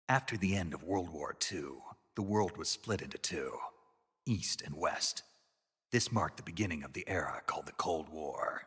After the end of World War II, the world was split into two, East and West. This marked the beginning of the era called the Cold War.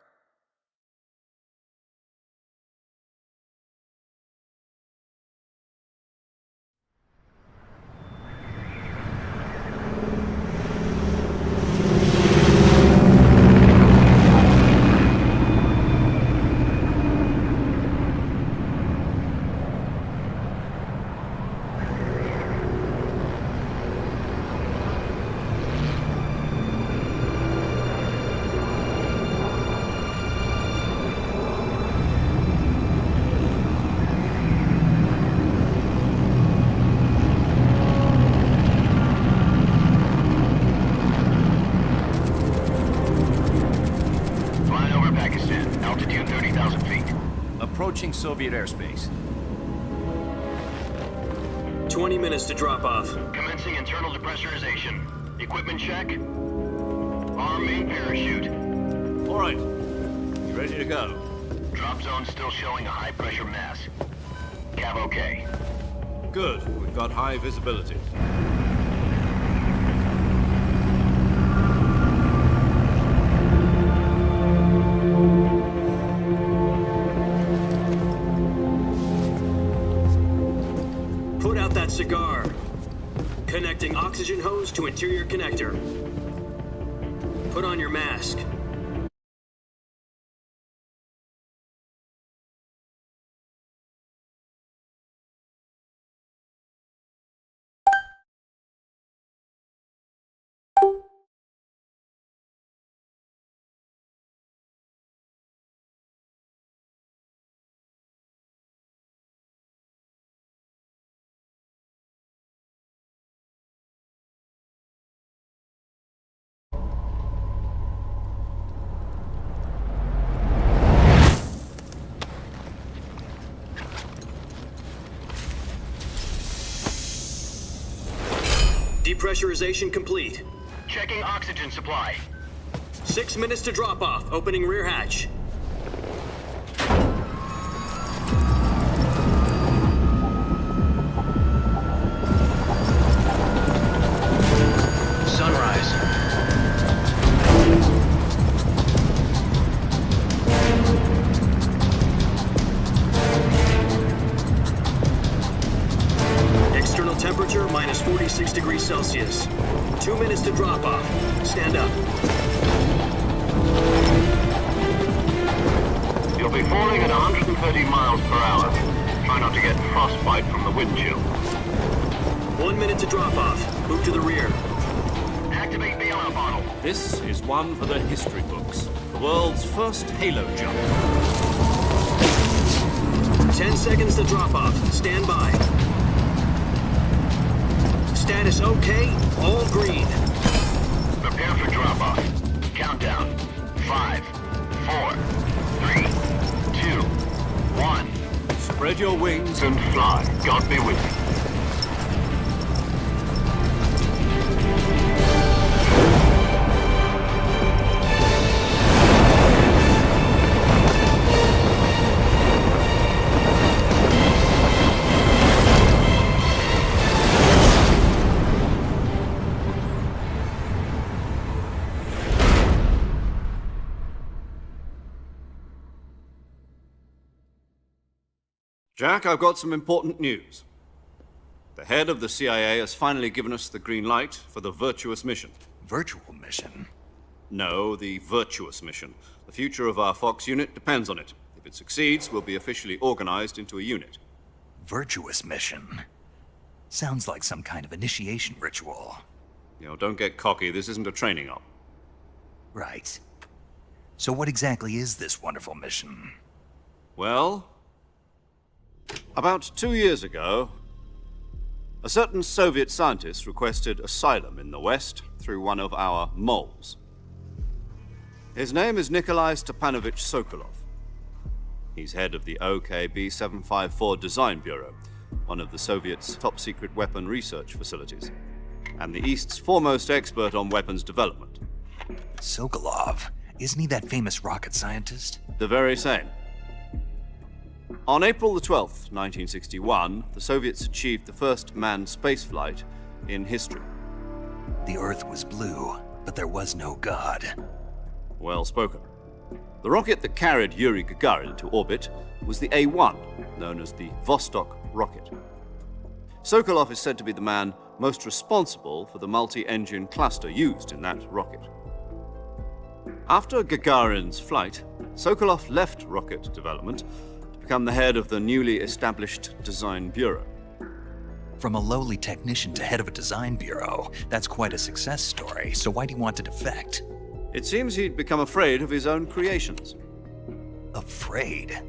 Approaching Soviet airspace. 20 minutes to drop off. Commencing internal depressurization. Equipment check. Arm main parachute. All right. You ready to go? Drop zone still showing a high pressure mass. Cav okay. Good. We've got high visibility. Put out that cigar. Connecting oxygen hose to interior connector. Put on your mask. Depressurization complete. Checking oxygen supply. 6 minutes to drop off. Opening rear hatch. Sunrise. External temperature minus 46 degrees Celsius. 2 minutes to drop off. Stand up. You'll be falling at 130 miles per hour. Try not to get frostbite from the wind chill. 1 minute to drop off. Move to the rear. Activate the honor bottle. This is one for the history books. The world's first halo jump. 10 seconds to drop off. Stand by. Status okay. All green. Prepare for drop off. Countdown. 5, 4, 3, 2, 1. Spread your wings And fly. God be with you. Jack, I've got some important news. The head of the CIA has finally given us the green light for the virtuous mission. Virtual mission? No, the virtuous mission. The future of our Fox unit depends on it. If it succeeds, we'll be officially organized into a unit. Virtuous mission? Sounds like some kind of initiation ritual. You know, don't get cocky. This isn't a training op. Right. So what exactly is this wonderful mission? Well, about 2 years ago, a certain Soviet scientist requested asylum in the West through one of our moles. His name is Nikolai Stepanovich Sokolov. He's head of the OKB 754 Design Bureau, one of the Soviets' top-secret weapon research facilities, and the East's foremost expert on weapons development. Sokolov? Isn't he that famous rocket scientist? The very same. On April the 12th, 1961, the Soviets achieved the first manned spaceflight in history. The Earth was blue, but there was no God. Well spoken. The rocket that carried Yuri Gagarin into orbit was the A-1, known as the Vostok rocket. Sokolov is said to be the man most responsible for the multi-engine cluster used in that rocket. After Gagarin's flight, Sokolov left rocket development to become the head of the newly established Design Bureau. From a lowly technician to head of a design bureau, that's quite a success story, so why'd he want to defect? It seems he'd become afraid of his own creations. Afraid?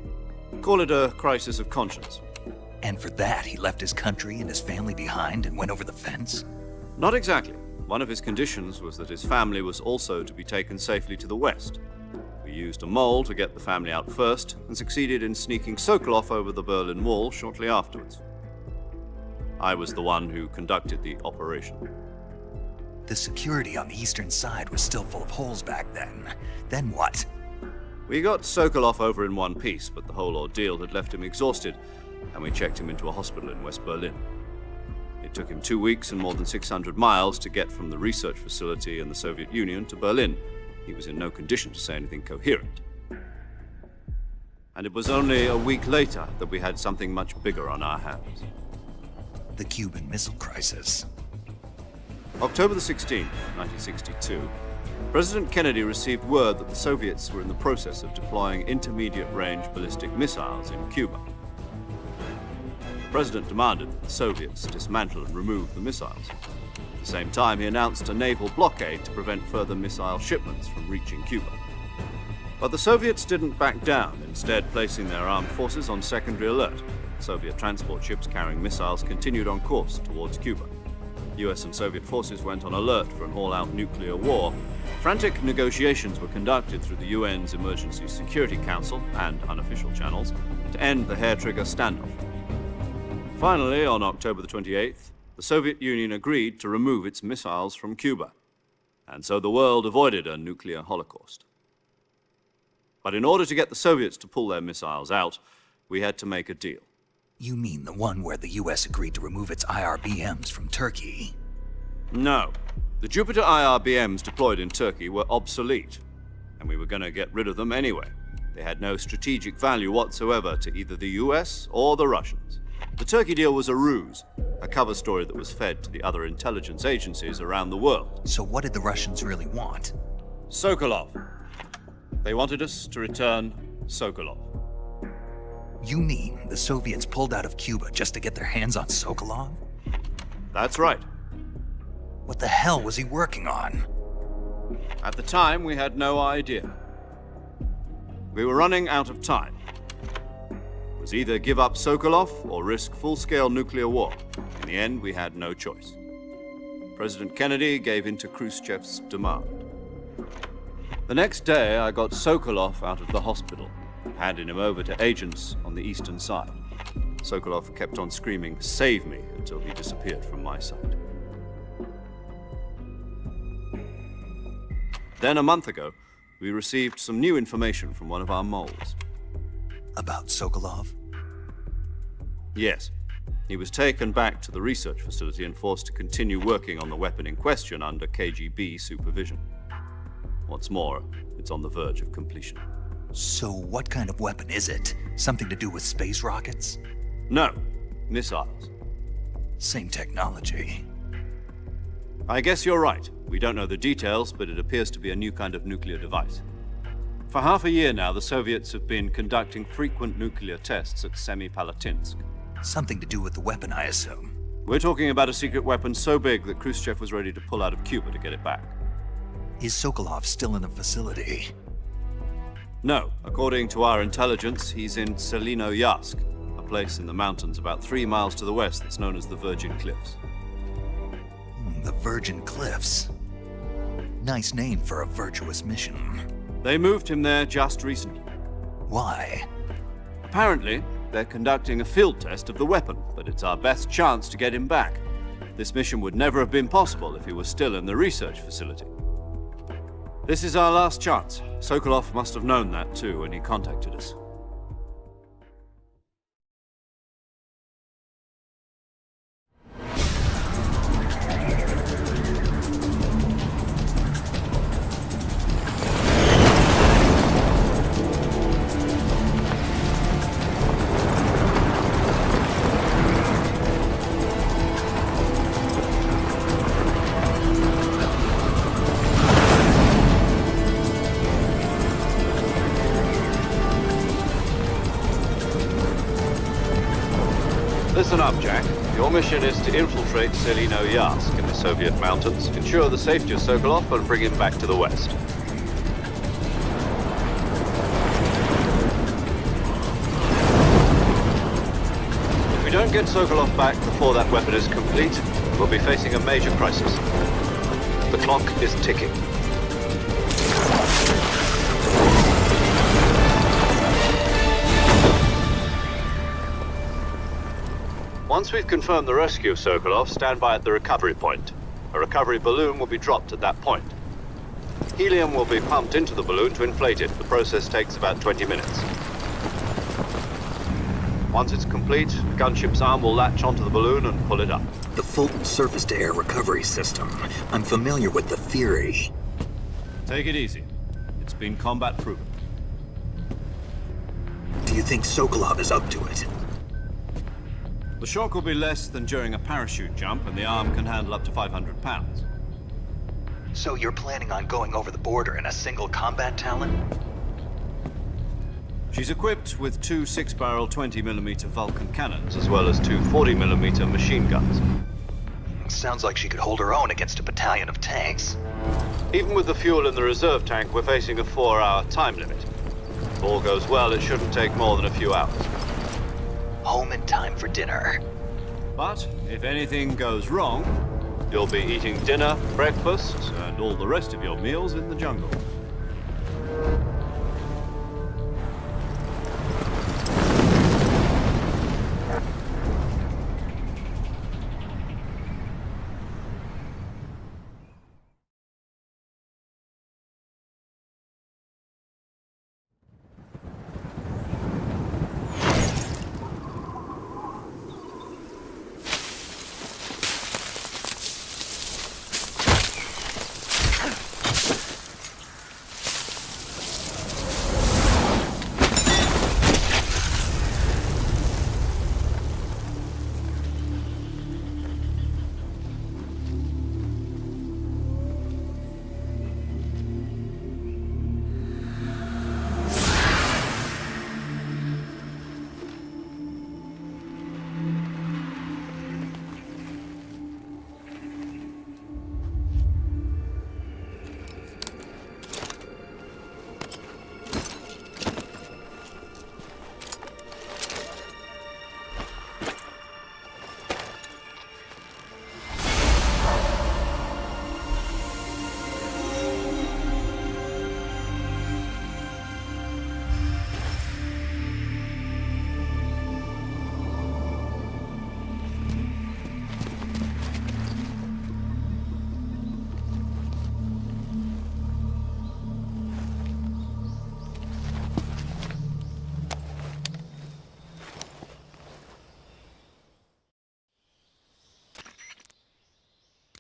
Call it a crisis of conscience. And for that, he left his country and his family behind and went over the fence? Not exactly. One of his conditions was that his family was also to be taken safely to the west. We used a mole to get the family out first and succeeded in sneaking Sokolov over the Berlin Wall shortly afterwards. I was the one who conducted the operation. The security on the eastern side was still full of holes back then. Then what? We got Sokolov over in one piece, but the whole ordeal had left him exhausted, and we checked him into a hospital in West Berlin. It took him 2 weeks and more than 600 miles to get from the research facility in the Soviet Union to Berlin. He was in no condition to say anything coherent. And it was only a week later that we had something much bigger on our hands. The Cuban Missile Crisis. October the 16th, 1962, President Kennedy received word that the Soviets were in the process of deploying intermediate-range ballistic missiles in Cuba. The President demanded that the Soviets dismantle and remove the missiles. At the same time, he announced a naval blockade to prevent further missile shipments from reaching Cuba. But the Soviets didn't back down, instead placing their armed forces on secondary alert. Soviet transport ships carrying missiles continued on course towards Cuba. US and Soviet forces went on alert for an all-out nuclear war. Frantic negotiations were conducted through the UN's Emergency Security Council and unofficial channels to end the hair-trigger standoff. Finally, on October the 28th, the Soviet Union agreed to remove its missiles from Cuba, and so the world avoided a nuclear holocaust. But in order to get the Soviets to pull their missiles out, we had to make a deal. You mean the one where the US agreed to remove its IRBMs from Turkey? No. The Jupiter IRBMs deployed in Turkey were obsolete, and we were going to get rid of them anyway. They had no strategic value whatsoever to either the US or the Russians. The Turkey deal was a ruse, a cover story that was fed to the other intelligence agencies around the world. So what did the Russians really want? Sokolov. They wanted us to return Sokolov. You mean the Soviets pulled out of Cuba just to get their hands on Sokolov? That's right. What the hell was he working on? At the time, we had no idea. We were running out of time. It was either give up Sokolov or risk full-scale nuclear war. In the end, we had no choice. President Kennedy gave in to Khrushchev's demand. The next day, I got Sokolov out of the hospital, handing him over to agents on the eastern side. Sokolov kept on screaming, "Save me," until he disappeared from my sight. Then a month ago, we received some new information from one of our moles. About Sokolov? Yes. He was taken back to the research facility and forced to continue working on the weapon in question under KGB supervision. What's more, it's on the verge of completion. So what kind of weapon is it? Something to do with space rockets? No, missiles. Same technology. I guess you're right. We don't know the details, but it appears to be a new kind of nuclear device. For half a year now, the Soviets have been conducting frequent nuclear tests at Semipalatinsk. Something to do with the weapon, I assume. We're talking about a secret weapon so big that Khrushchev was ready to pull out of Cuba to get it back. Is Sokolov still in the facility? No. According to our intelligence, he's in Selinoyarsk, a place in the mountains about 3 miles to the west that's known as the Virgin Cliffs. The Virgin Cliffs. Nice name for a virtuous mission. They moved him there just recently. Why? Apparently, they're conducting a field test of the weapon, but it's our best chance to get him back. This mission would never have been possible if he was still in the research facility. This is our last chance. Sokolov must have known that too when he contacted us. Your mission is to infiltrate Selino-Yarsk in the Soviet mountains, ensure the safety of Sokolov, and bring him back to the west. If we don't get Sokolov back before that weapon is complete, we'll be facing a major crisis. The clock is ticking. Once we've confirmed the rescue of Sokolov, stand by at the recovery point. A recovery balloon will be dropped at that point. Helium will be pumped into the balloon to inflate it. The process takes about 20 minutes. Once it's complete, the gunship's arm will latch onto the balloon and pull it up. The Fulton surface-to-air recovery system. I'm familiar with the theory. Take it easy. It's been combat proven. Do you think Sokolov is up to it? The shock will be less than during a parachute jump, and the arm can handle up to 500 pounds. So you're planning on going over the border in a single combat Talon? She's equipped with two 6-barrel 20mm Vulcan cannons, as well as two 40mm machine guns. Sounds like she could hold her own against a battalion of tanks. Even with the fuel in the reserve tank, we're facing a 4-hour time limit. If all goes well, it shouldn't take more than a few hours. Home in time for dinner. But if anything goes wrong, you'll be eating dinner, breakfast, and all the rest of your meals in the jungle.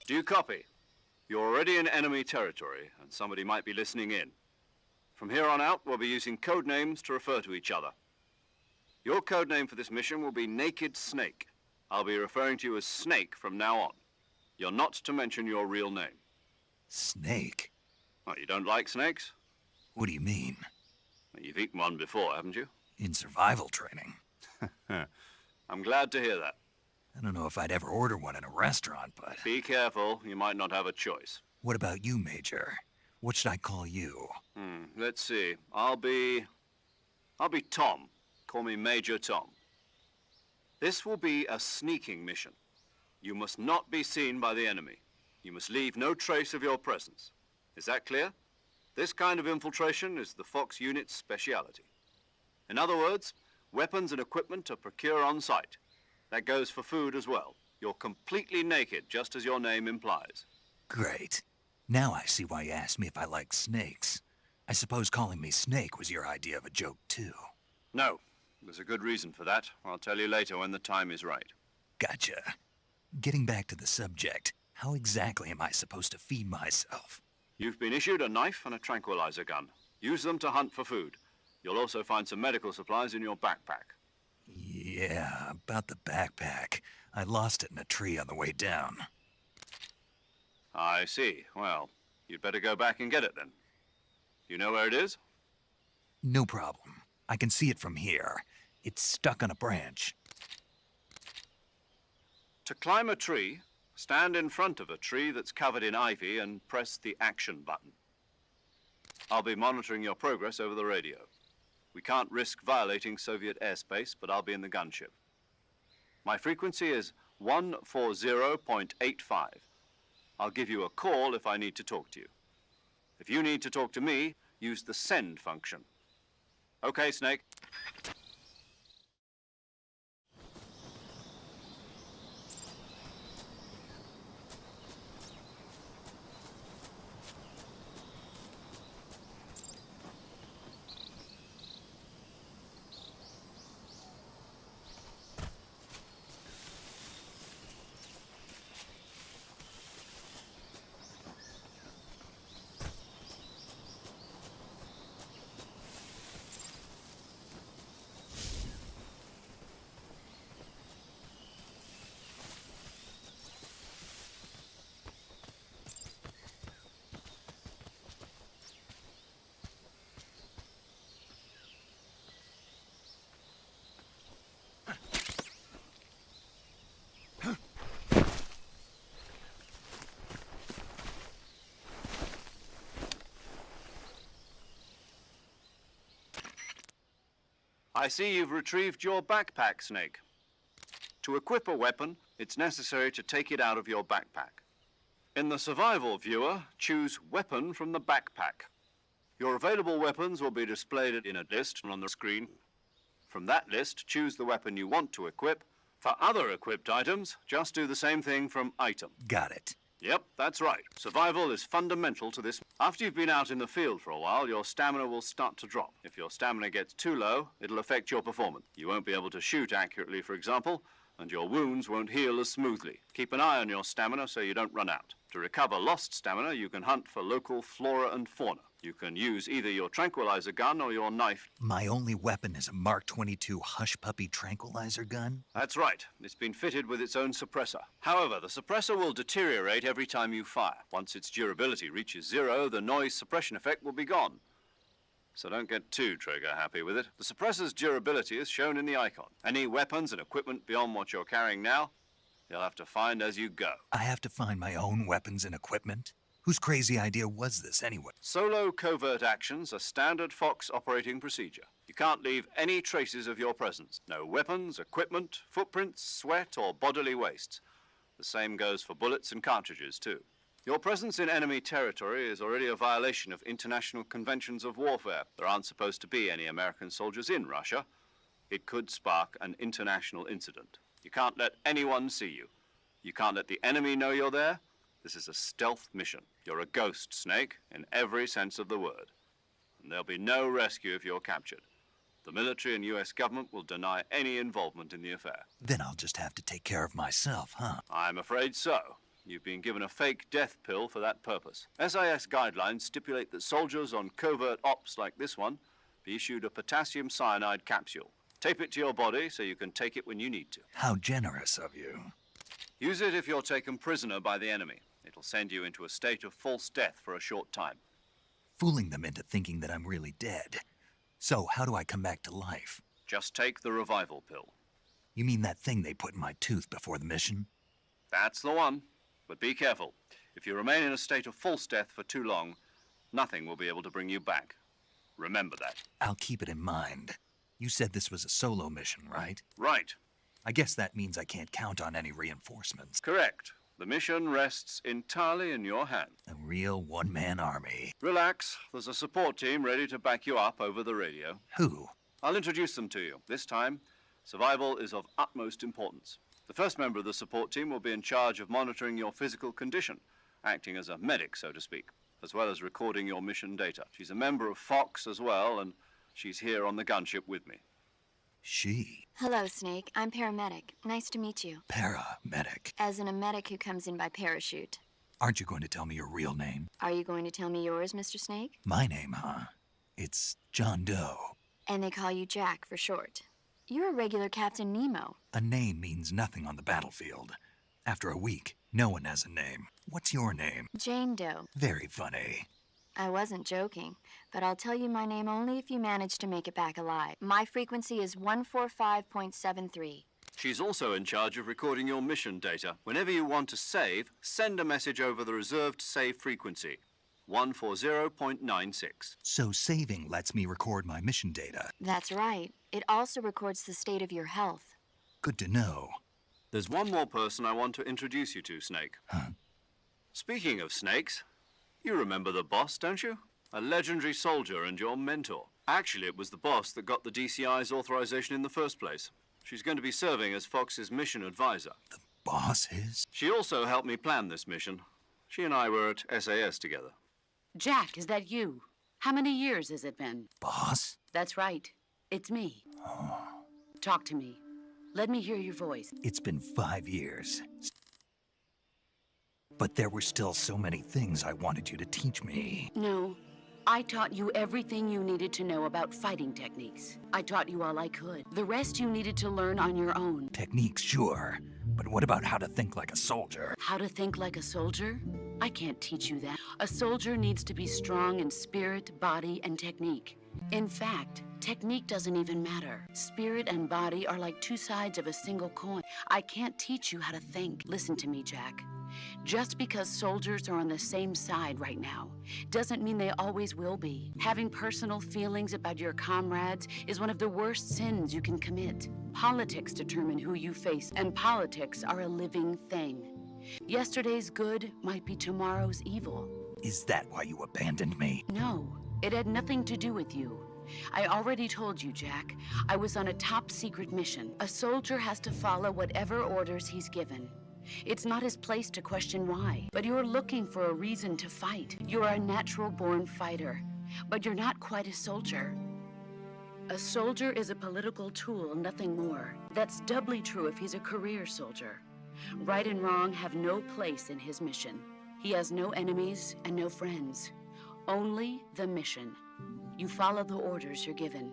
Do you copy? You're already in enemy territory, and somebody might be listening in. From here on out, we'll be using code names to refer to each other. Your code name for this mission will be Naked Snake. I'll be referring to you as Snake from now on. You're not to mention your real name. Snake? Oh, you don't like snakes? What do you mean? Well, you've eaten one before, haven't you? In survival training. I'm glad to hear that. I don't know if I'd ever order one in a restaurant, but... Be careful, you might not have a choice. What about you, Major? What should I call you? Let's see. I'll be Tom. Call me Major Tom. This will be a sneaking mission. You must not be seen by the enemy. You must leave no trace of your presence. Is that clear? This kind of infiltration is the Fox unit's speciality. In other words, weapons and equipment are procured on site. That goes for food as well. You're completely naked, just as your name implies. Great. Now I see why you asked me if I like snakes. I suppose calling me Snake was your idea of a joke, too. No. There's a good reason for that. I'll tell you later when the time is right. Gotcha. Getting back to the subject, how exactly am I supposed to feed myself? You've been issued a knife and a tranquilizer gun. Use them to hunt for food. You'll also find some medical supplies in your backpack. Yeah, about the backpack. I lost it in a tree on the way down. I see. Well, you'd better go back and get it then. You know where it is? No problem. I can see it from here. It's stuck on a branch. To climb a tree, stand in front of a tree that's covered in ivy and press the action button. I'll be monitoring your progress over the radio. We can't risk violating Soviet airspace, but I'll be in the gunship. My frequency is 140.85. I'll give you a call if I need to talk to you. If you need to talk to me, use the send function. Okay, Snake. I see you've retrieved your backpack, Snake. To equip a weapon, it's necessary to take it out of your backpack. In the survival viewer, choose Weapon from the backpack. Your available weapons will be displayed in a list on the screen. From that list, choose the weapon you want to equip. For other equipped items, just do the same thing from Item. Got it. Yep, that's right. Survival is fundamental to this. After you've been out in the field for a while, your stamina will start to drop. If your stamina gets too low, it'll affect your performance. You won't be able to shoot accurately, for example, and your wounds won't heal as smoothly. Keep an eye on your stamina so you don't run out. To recover lost stamina, you can hunt for local flora and fauna. You can use either your tranquilizer gun or your knife. My only weapon is a Mark 22 Hush Puppy tranquilizer gun? That's right. It's been fitted with its own suppressor. However, the suppressor will deteriorate every time you fire. Once its durability reaches 0, the noise suppression effect will be gone. So don't get too trigger-happy with it. The suppressor's durability is shown in the icon. Any weapons and equipment beyond what you're carrying now, you'll have to find as you go. I have to find my own weapons and equipment? Whose crazy idea was this anyway? Solo covert actions are standard Fox operating procedure. You can't leave any traces of your presence. No weapons, equipment, footprints, sweat, or bodily wastes. The same goes for bullets and cartridges, too. Your presence in enemy territory is already a violation of international conventions of warfare. There aren't supposed to be any American soldiers in Russia. It could spark an international incident. You can't let anyone see you. You can't let the enemy know you're there. This is a stealth mission. You're a ghost, Snake, in every sense of the word. And there'll be no rescue if you're captured. The military and US government will deny any involvement in the affair. Then I'll just have to take care of myself, huh? I'm afraid so. You've been given a fake death pill for that purpose. SIS guidelines stipulate that soldiers on covert ops like this one be issued a potassium cyanide capsule. Tape it to your body so you can take it when you need to. How generous of you. Use it if you're taken prisoner by the enemy. It'll send you into a state of false death for a short time. Fooling them into thinking that I'm really dead. So, how do I come back to life? Just take the revival pill. You mean that thing they put in my tooth before the mission? That's the one. But be careful. If you remain in a state of false death for too long, nothing will be able to bring you back. Remember that. I'll keep it in mind. You said this was a solo mission, right? Right. I guess that means I can't count on any reinforcements. Correct. The mission rests entirely in your hands. A real one-man army. Relax. There's a support team ready to back you up over the radio. Who? I'll introduce them to you. This time, survival is of utmost importance. The first member of the support team will be in charge of monitoring your physical condition, acting as a medic, so to speak, as well as recording your mission data. She's a member of Fox as well, and she's here on the gunship with me. She? Hello, Snake. I'm paramedic. Nice to meet you. Paramedic. As in a medic who comes in by parachute. Aren't you going to tell me your real name? Are you going to tell me yours, Mr. Snake? My name, huh? It's John Doe. And they call you Jack for short. You're a regular Captain Nemo. A name means nothing on the battlefield. After a week, no one has a name. What's your name? Jane Doe. Very funny. I wasn't joking, but I'll tell you my name only if you manage to make it back alive. My frequency is 145.73. She's also in charge of recording your mission data. Whenever you want to save, send a message over the reserved save frequency, 140.96. So saving lets me record my mission data. That's right. It also records the state of your health. Good to know. There's one more person I want to introduce you to, Snake. Huh? Speaking of snakes, you remember the boss, don't you? A legendary soldier and your mentor. Actually, it was the boss that got the DCI's authorization in the first place. She's going to be serving as Fox's mission advisor. The boss is? She also helped me plan this mission. She and I were at SAS together. Jack, is that you? How many years has it been? Boss? That's right. It's me. Talk to me. Let me hear your voice. It's been 5 years. But there were still so many things I wanted you to teach me. No, I taught you everything you needed to know about fighting techniques. I taught you all I could. The rest you needed to learn on your own. Techniques, sure. But what about how to think like a soldier? How to think like a soldier? I can't teach you that. A soldier needs to be strong in spirit, body, and technique. In fact, technique doesn't even matter. Spirit and body are like two sides of a single coin. I can't teach you how to think. Listen to me, Jack. Just because soldiers are on the same side right now doesn't mean they always will be. Having personal feelings about your comrades is one of the worst sins you can commit. Politics determine who you face, and politics are a living thing. Yesterday's good might be tomorrow's evil. Is that why you abandoned me? No, it had nothing to do with you. I already told you, Jack. I was on a top-secret mission. A soldier has to follow whatever orders he's given. It's not his place to question why, but you're looking for a reason to fight. You're a natural-born fighter, but you're not quite a soldier. A soldier is a political tool, nothing more. That's doubly true if he's a career soldier. Right and wrong have no place in his mission. He has no enemies and no friends. Only the mission. You follow the orders you're given.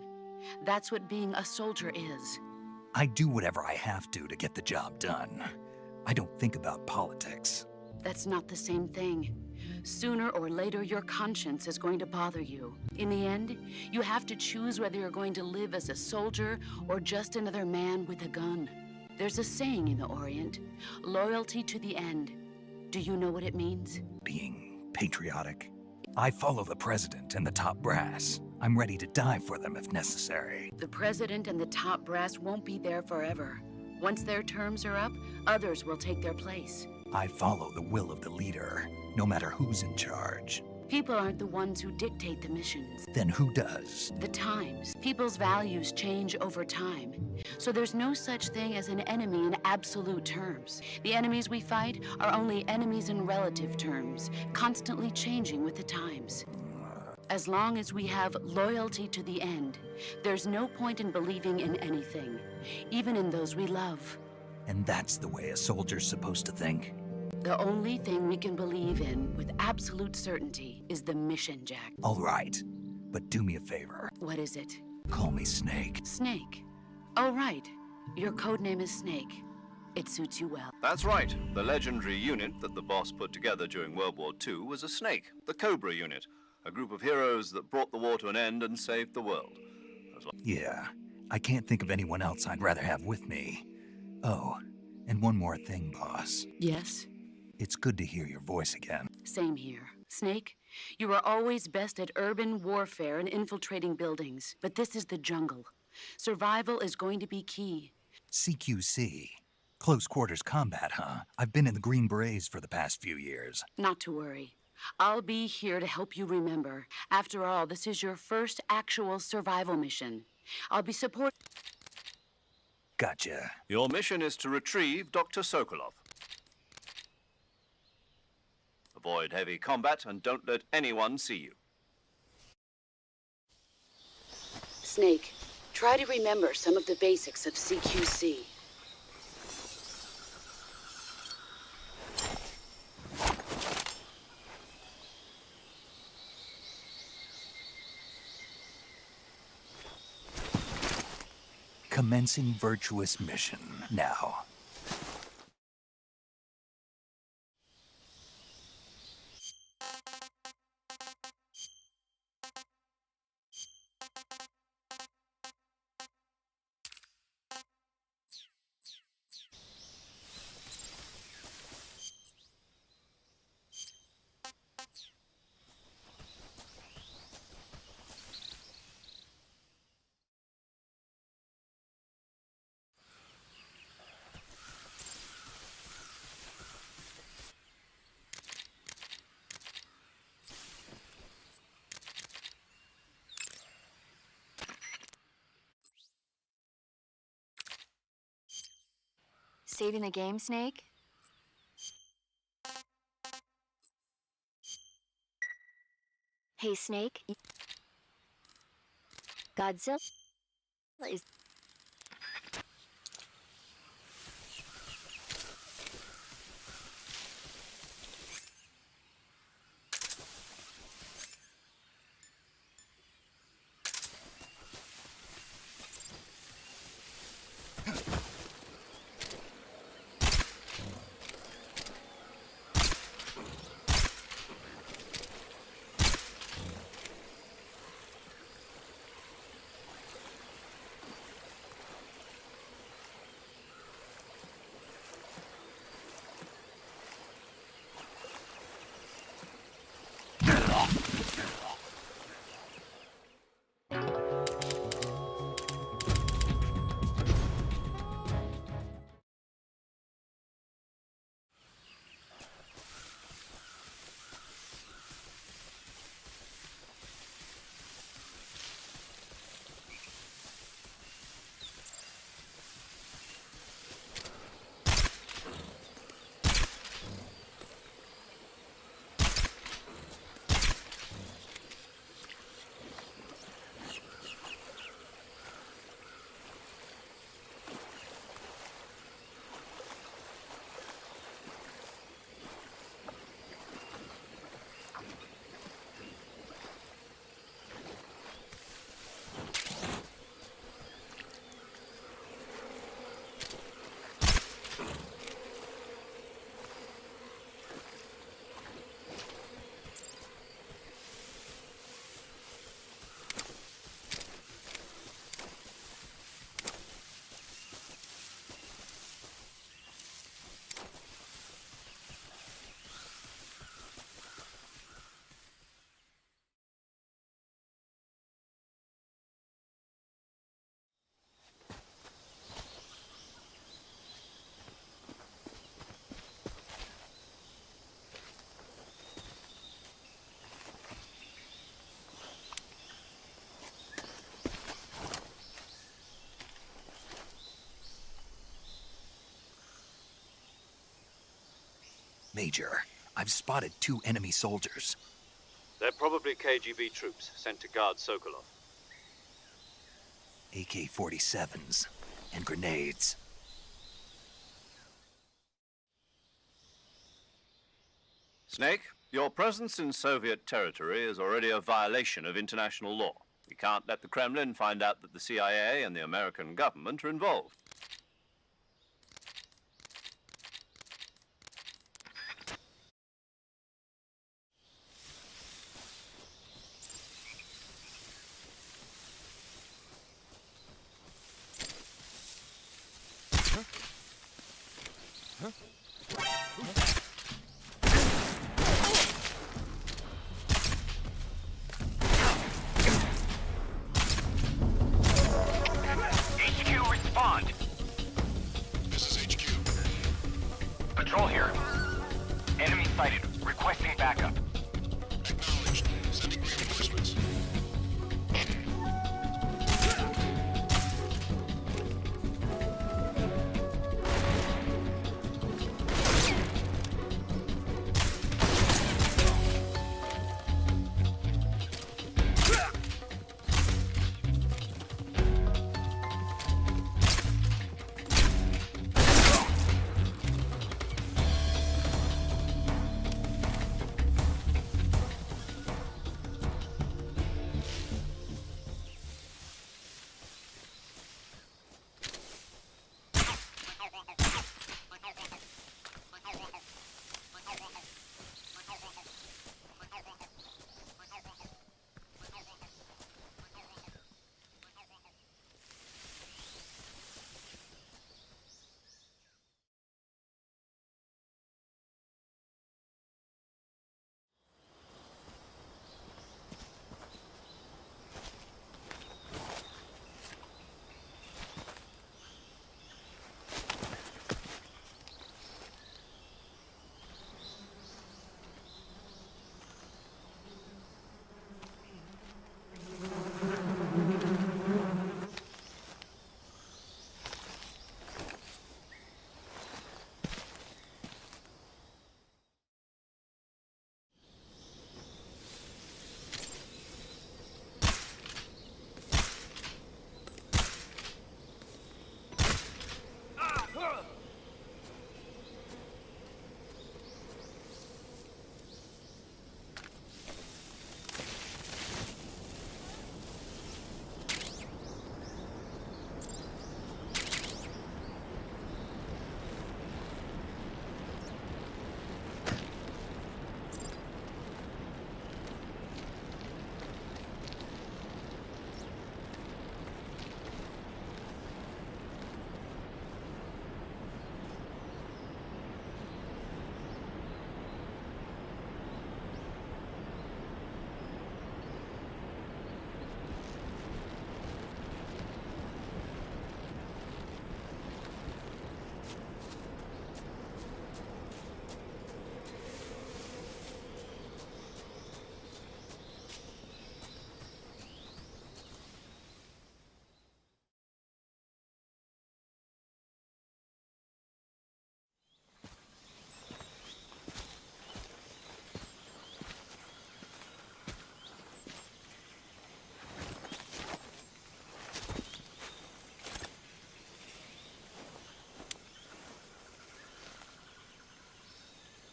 That's what being a soldier is. I do whatever I have to get the job done. I don't think about politics. That's not the same thing. Sooner or later, your conscience is going to bother you. In the end, you have to choose whether you're going to live as a soldier or just another man with a gun. There's a saying in the Orient, loyalty to the end. Do you know what it means? Being patriotic. I follow the president and the top brass. I'm ready to die for them if necessary. The president and the top brass won't be there forever. Once their terms are up, others will take their place. I follow the will of the leader, no matter who's in charge. People aren't the ones who dictate the missions. Then who does? The times. People's values change over time. So there's no such thing as an enemy in absolute terms. The enemies we fight are only enemies in relative terms, constantly changing with the times. As long as we have loyalty to the end, there's no point in believing in anything, even in those we love. And that's the way a soldier's supposed to think? The only thing we can believe in with absolute certainty is the mission, Jack. All right, but do me a favor. What is it? Call me Snake. Snake. Oh, right. Your codename is Snake. It suits you well. That's right. The legendary unit that the boss put together during World War II was a snake, the Cobra unit, a group of heroes that brought the war to an end and saved the world. Yeah, I can't think of anyone else I'd rather have with me. Oh, and one more thing, boss. Yes? It's good to hear your voice again. Same here. Snake, you are always best at urban warfare and infiltrating buildings, but this is the jungle. Survival is going to be key. CQC. Close quarters combat, huh? I've been in the Green Berets for the past few years. Not to worry. I'll be here to help you remember. After all, this is your first actual survival mission. I'll be support. Gotcha. Your mission is to retrieve Dr. Sokolov. Avoid heavy combat and don't let anyone see you. Snake, try to remember some of the basics of CQC. Commencing virtuous mission now. saving the game, Snake? Hey, Snake. Godzilla is... Major, I've spotted 2 enemy soldiers. They're probably KGB troops sent to guard Sokolov. AK-47s and grenades. Snake, your presence in Soviet territory is already a violation of international law. We can't let the Kremlin find out that the CIA and the American government are involved. HQ, respond. This is HQ. Patrol here. Enemy sighted. Requesting backup. Acknowledged. Sending reinforcements.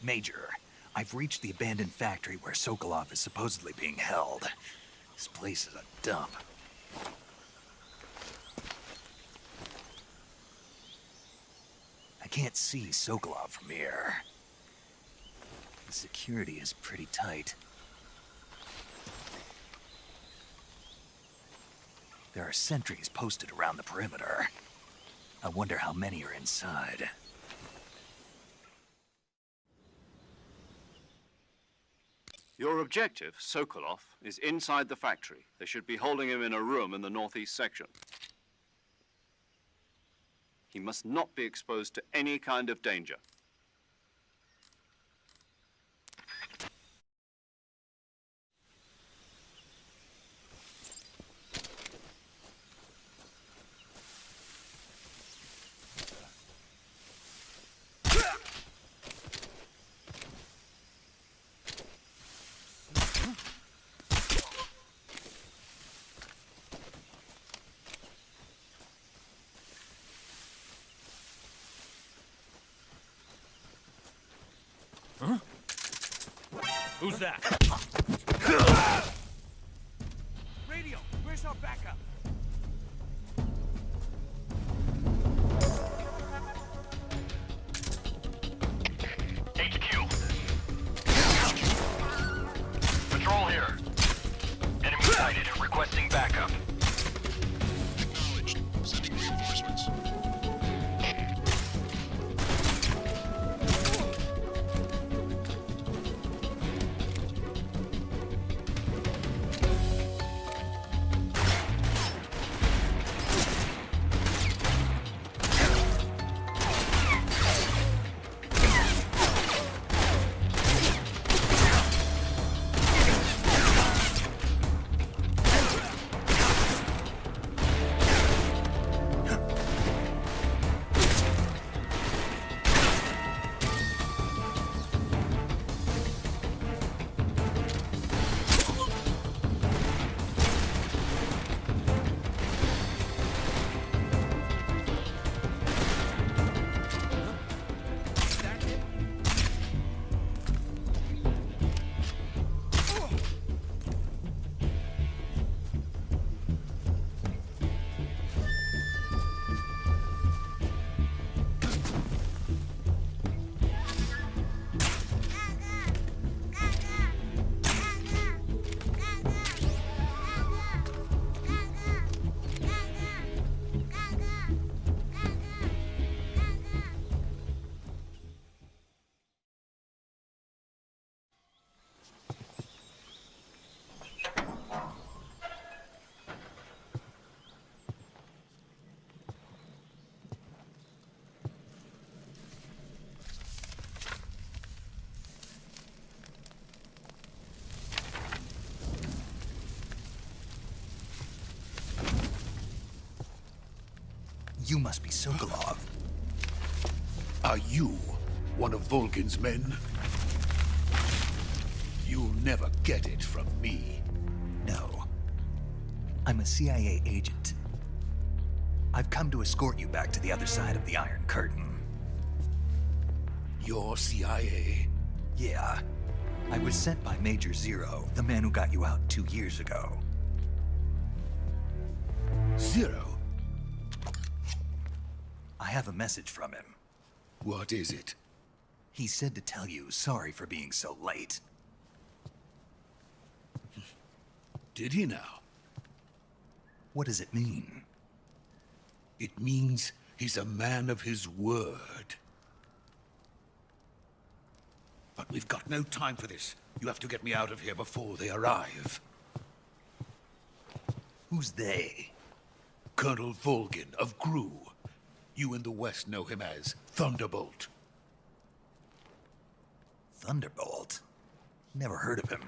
Major, I've reached the abandoned factory where Sokolov is supposedly being held. This place is a dump. I can't see Sokolov from here. The security is pretty tight. There are sentries posted around the perimeter. I wonder how many are inside. Your objective, Sokolov, is inside the factory. They should be holding him in a room in the northeast section. He must not be exposed to any kind of danger. Who's that? Radio, where's our backup? HQ. Patrol here. Enemy sighted. Requesting backup. Acknowledged. Sending reinforcements. You must be Sokolov. Are you one of Volgin's men? You'll never get it from me. No. I'm a CIA agent. I've come to escort you back to the other side of the Iron Curtain. You're CIA? Yeah. I was sent by Major Zero, the man who got you out 2 years ago. Zero? I have a message from him. What is it? He said to tell you sorry for being so late. Did he now? What does it mean? It means he's a man of his word. But we've got no time for this. You have to get me out of here before they arrive. Who's they? Colonel Volgin of GRU. You in the West know him as Thunderbolt. Thunderbolt? Never heard of him.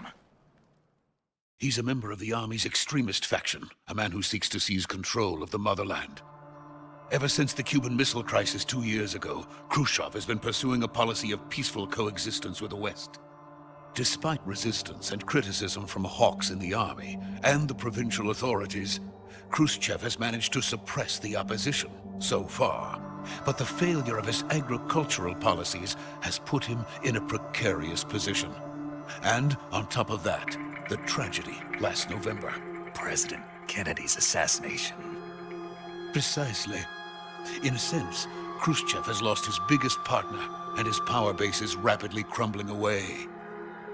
He's a member of the Army's extremist faction, a man who seeks to seize control of the motherland. Ever since the Cuban Missile Crisis 2 years ago, Khrushchev has been pursuing a policy of peaceful coexistence with the West. Despite resistance and criticism from hawks in the army and the provincial authorities, Khrushchev has managed to suppress the opposition, so far. but the failure of his agricultural policies has put him in a precarious position. And on top of that, the tragedy last November. President Kennedy's assassination. Precisely. In a sense, Khrushchev has lost his biggest partner, and his power base is rapidly crumbling away.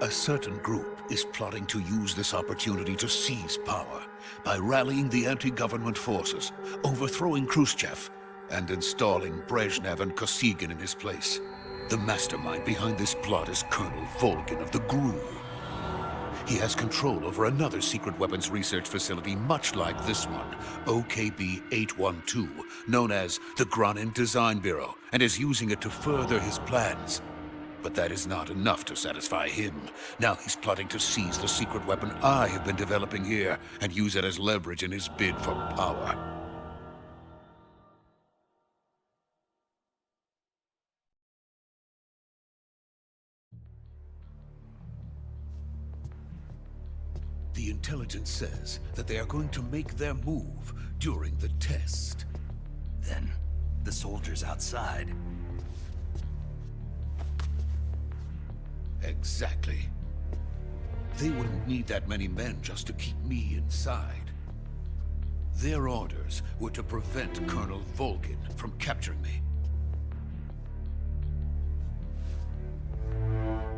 A certain group is plotting to use this opportunity to seize power by rallying the anti-government forces, overthrowing Khrushchev, and installing Brezhnev and Kosygin in his place. The mastermind behind this plot is Colonel Volgin of the GRU. He has control over another secret weapons research facility much like this one, OKB-812, known as the Granin Design Bureau, and is using it to further his plans. But that is not enough to satisfy him. Now he's plotting to seize the secret weapon I have been developing here and use it as leverage in his bid for power. The intelligence says that they are going to make their move during the test. Then, the soldiers outside. Exactly. They wouldn't need that many men just to keep me inside. Their orders were to prevent Colonel Volgin from capturing me.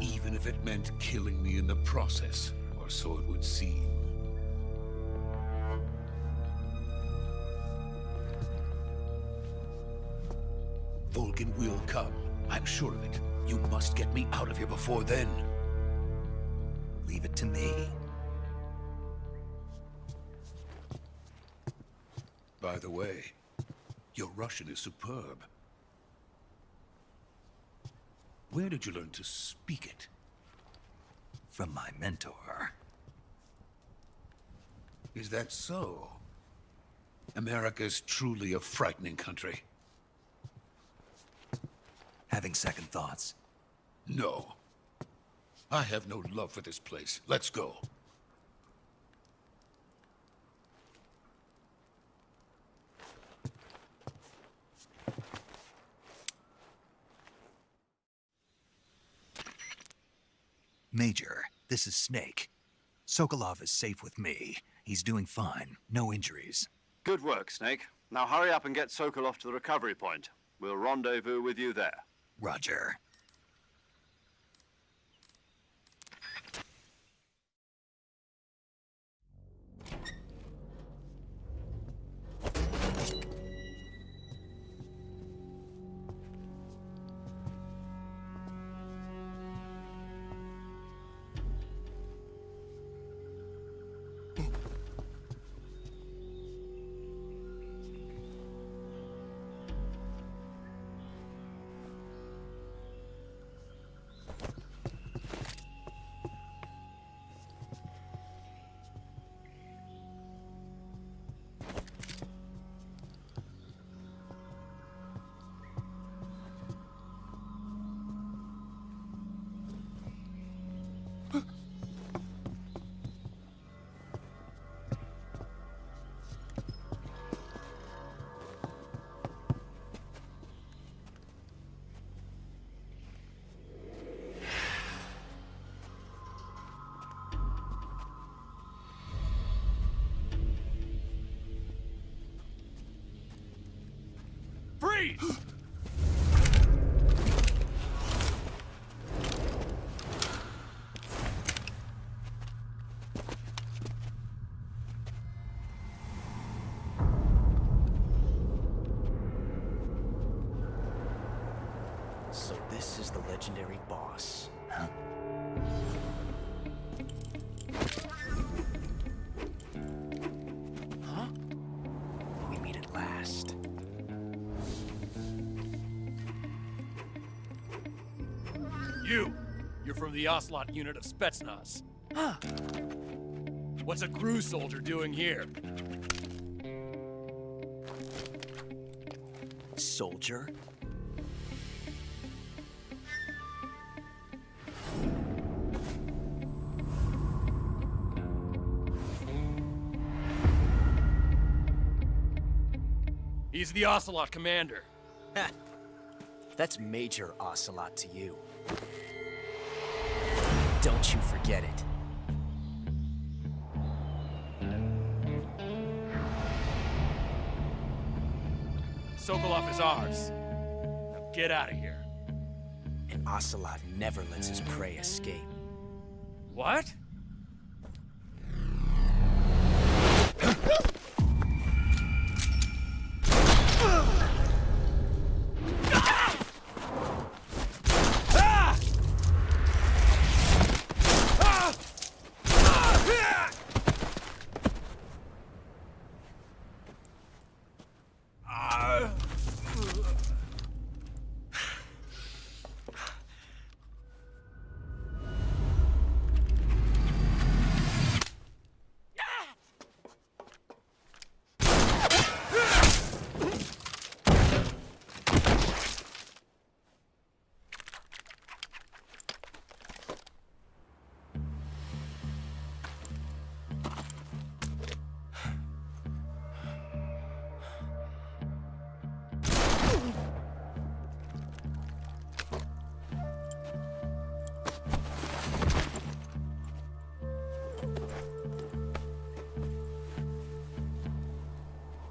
Even if it meant killing me in the process, or so it would seem. Volgin will come. I'm sure of it. You must get me out of here before then. Leave it to me. By the way, your Russian is superb. Where did you learn to speak it? From my mentor. Is that so? America is truly a frightening country. Having second thoughts? No. I have no love for this place. Let's go. Major, this is Snake. Sokolov is safe with me. He's doing fine. No injuries. Good work, Snake. Now hurry up and get Sokolov to the recovery point. We'll rendezvous with you there. Roger. Freeze! So this is the legendary boss. Huh? Huh? We meet at last. You're from the Ocelot unit of Spetsnaz. Huh. What's a GRU soldier doing here? Soldier? He's the Ocelot commander. That's major ocelot to you. Don't you forget it. Sokolov is ours. Now get out of here. An ocelot never lets his prey escape. What?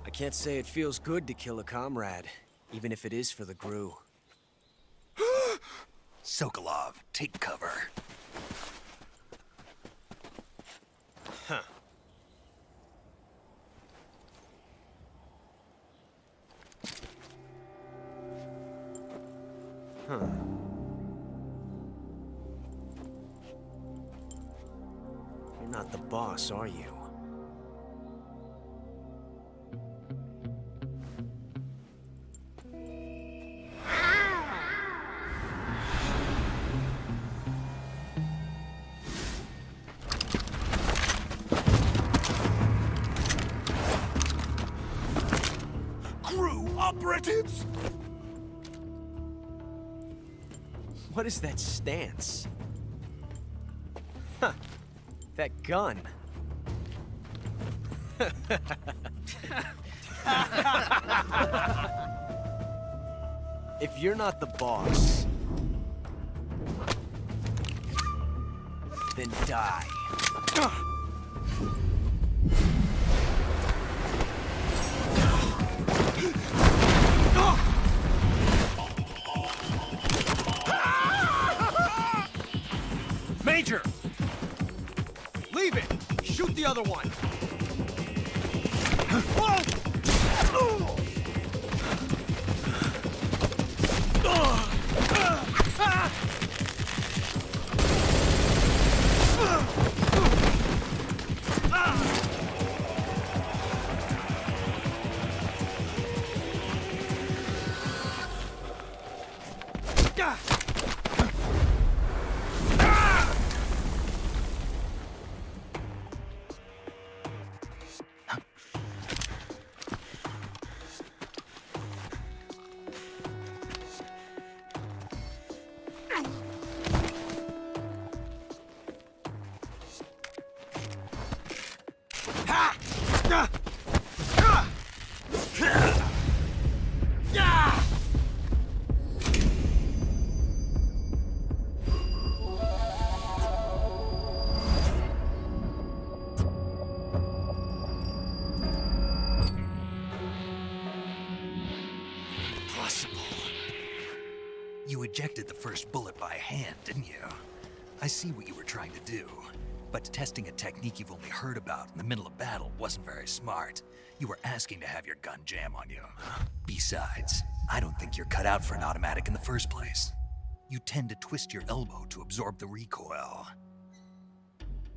I can't say it feels good to kill a comrade, even if it is for the GRU. Sokolov, take cover. Huh. Huh. You're not the boss, are you? Operatives! What is that stance? Huh. That gun. If you're not the boss, then die. Major! Leave it! Shoot the other one! You ejected the first bullet by hand, didn't you? I see what you were trying to do. But testing a technique you've only heard about in the middle of battle wasn't very smart. You were asking to have your gun jam on you. Besides, I don't think you're cut out for an automatic in the first place. You tend to twist your elbow to absorb the recoil.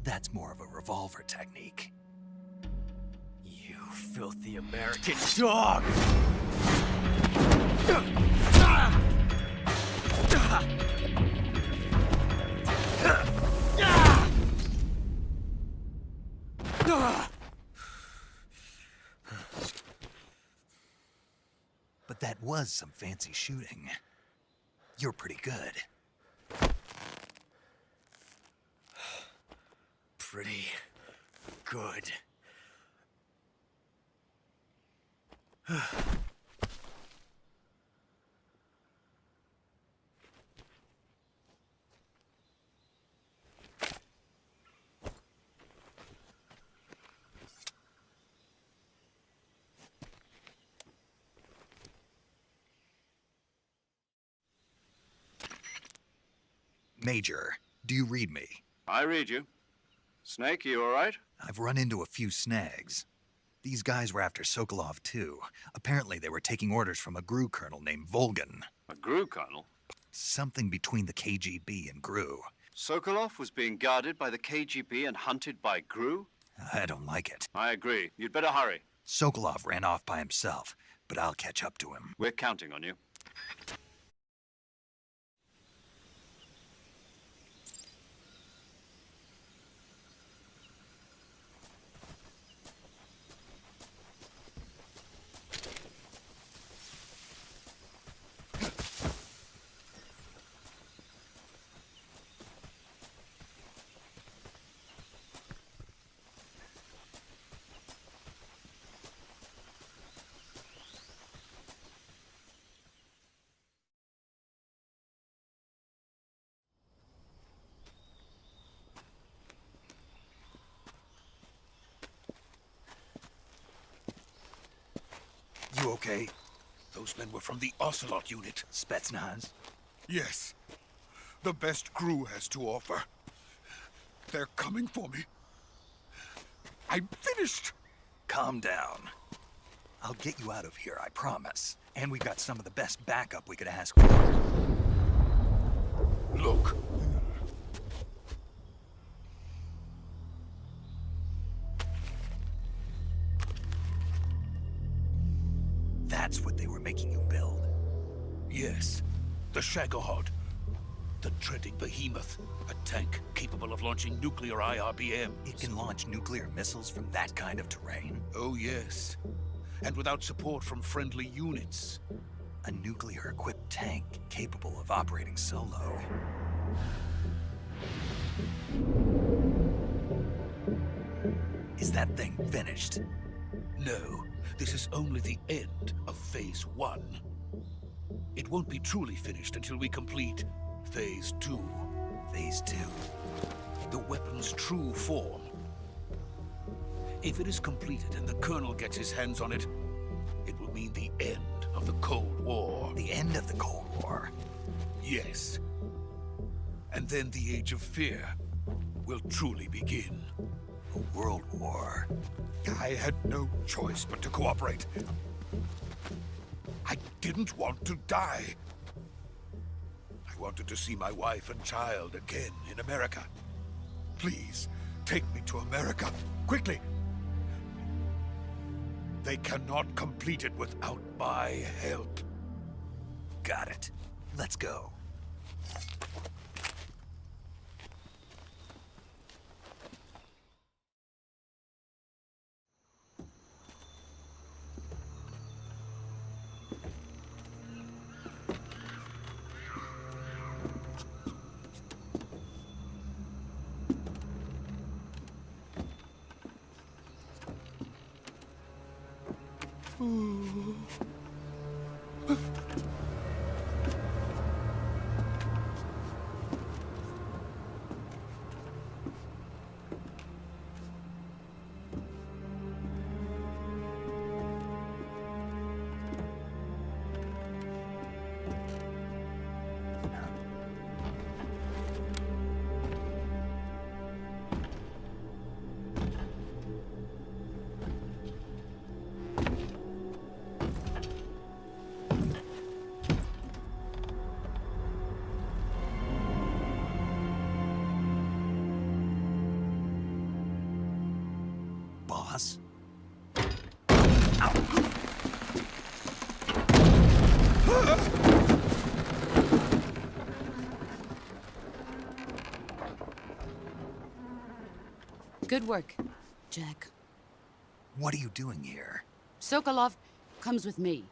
That's more of a revolver technique. You filthy American dog! But that was some fancy shooting. You're pretty good. Pretty good. Major, do you read me? I read you. Snake, you all right? I've run into a few snags. These guys were after Sokolov too. Apparently they were taking orders from a GRU colonel named Volgan. A GRU colonel? Something between the KGB and GRU. Sokolov was being guarded by the KGB and hunted by GRU? I don't like it. I agree. You'd better hurry. Sokolov ran off by himself, but I'll catch up to him. We're counting on you. You okay? Those men were from the Ocelot unit. Spetsnaz? Yes. The best GRU has to offer. They're coming for me. I'm finished. Calm down. I'll get you out of here, I promise. And we've got some of the best backup we could ask for. Look. That's what they were making you build? Yes. The Shagohod. The dreaded behemoth. A tank capable of launching nuclear IRBMs. It can launch nuclear missiles from that kind of terrain? Oh, yes. And without support from friendly units. A nuclear-equipped tank capable of operating solo. Is that thing finished? No. This is only the end of Phase 1. It won't be truly finished until we complete Phase 2. Phase 2? The weapon's true form. If it is completed and the Colonel gets his hands on it, it will mean the end of the Cold War. The end of the Cold War? Yes. And then the Age of Fear will truly begin. A world war? I had no choice but to cooperate. I didn't want to die. I wanted to see my wife and child again in America. Please, take me to America, quickly. They cannot complete it without my help. Got it. Let's go. Boss? Good work, Jack. What are you doing here? Sokolov comes with me.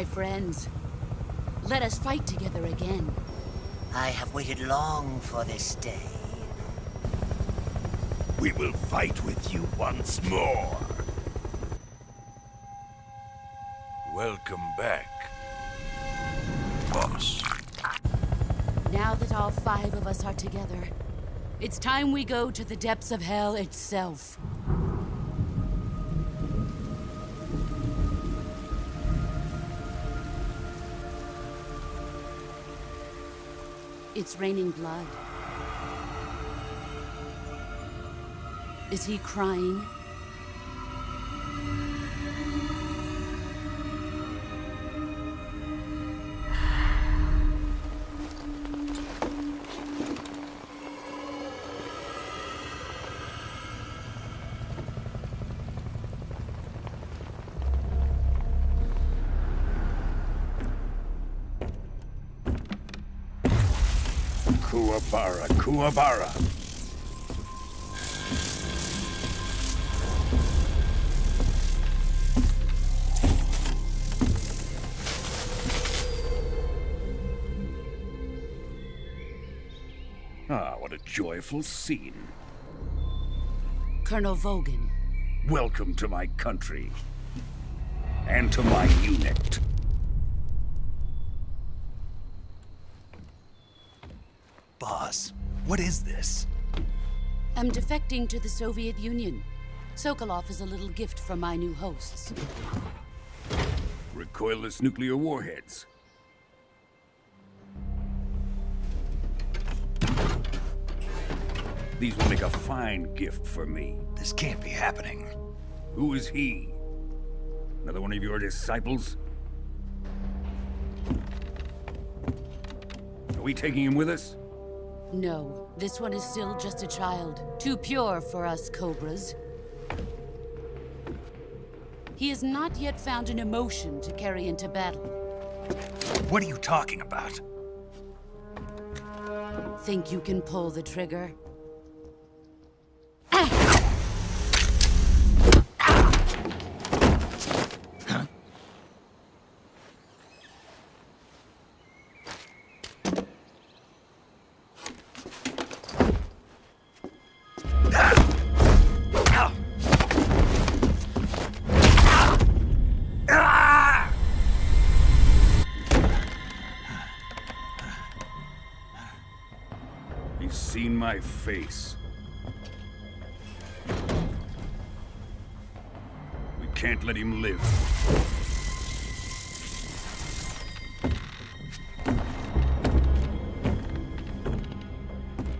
friends. Let us fight together again. I have waited long for this day. We will fight with you once more. Welcome back, boss. Now that all 5 of us are together, it's time we go to the depths of hell itself. It's raining blood. Is he crying? Kuwabara, Kuwabara. Ah, what a joyful scene. Colonel Vogan. Welcome to my country. And to my unit. Boss, what is this? I'm defecting to the Soviet Union. Sokolov is a little gift from my new hosts. Recoilless nuclear warheads. These will make a fine gift for me. This can't be happening. Who is he? Another one of your disciples? Are we taking him with us? No, this one is still just a child. Too pure for us Cobras. He has not yet found an emotion to carry into battle. What are you talking about? Think you can pull the trigger? He's seen my face. We can't let him live.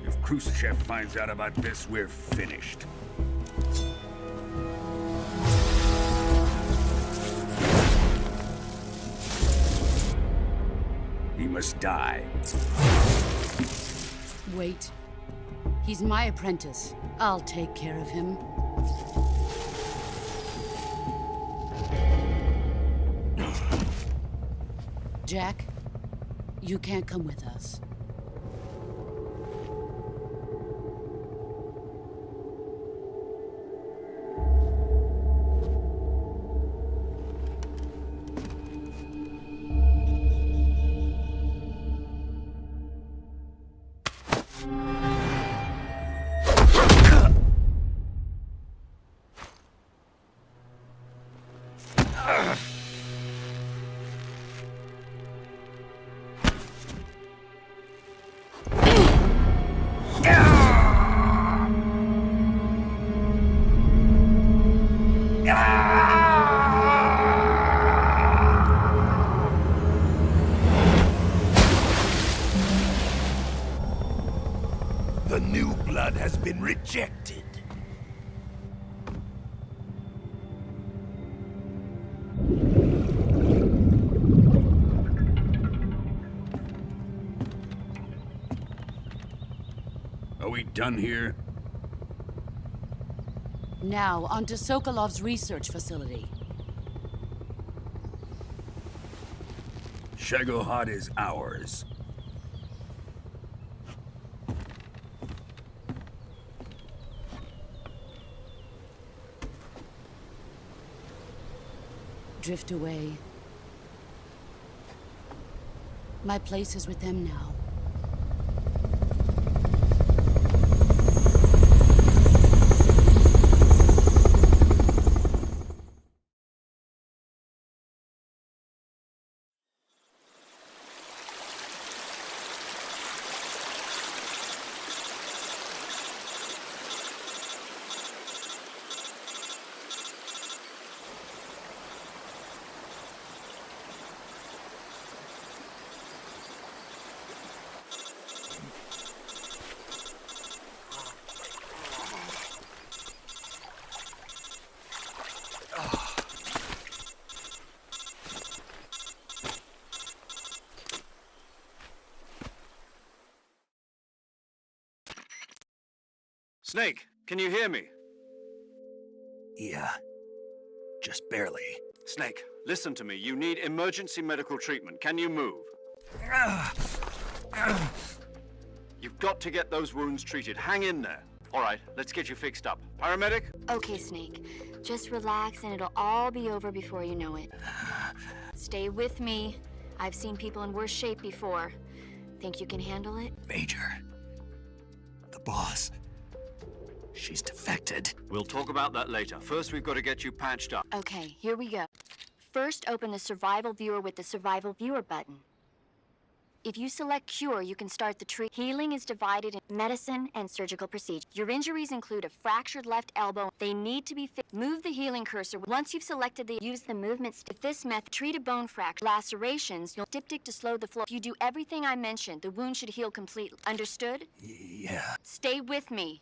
If Khrushchev finds out about this, we're finished. He must die. Wait. He's my apprentice. I'll take care of him. Jack, you can't come with us. The new blood has been rejected. Are we done here? Now, onto Sokolov's research facility. Shagohod is ours. Drift away. My place is with them now. Snake, can you hear me? Yeah. Just barely. Snake, listen to me. You need emergency medical treatment. Can you move? You've got to get those wounds treated. Hang in there. All right, let's get you fixed up. Paramedic? Okay, Snake. Just relax and it'll all be over before you know it. Stay with me. I've seen people in worse shape before. Think you can handle it? Major. The boss. She's defected. We'll talk about that later. First, we've got to get you patched up. Okay, here we go. First, open the survival viewer with the survival viewer button. If you select cure, you can start the treat. Healing is divided in medicine and surgical procedure. Your injuries include a fractured left elbow. They need to be fixed. Move the healing cursor. Once you've selected use the movement stick. If this method, treat a bone fracture. Lacerations, you'll diptych to slow the flow. If you do everything I mentioned, the wound should heal completely. Understood? Yeah. Stay with me.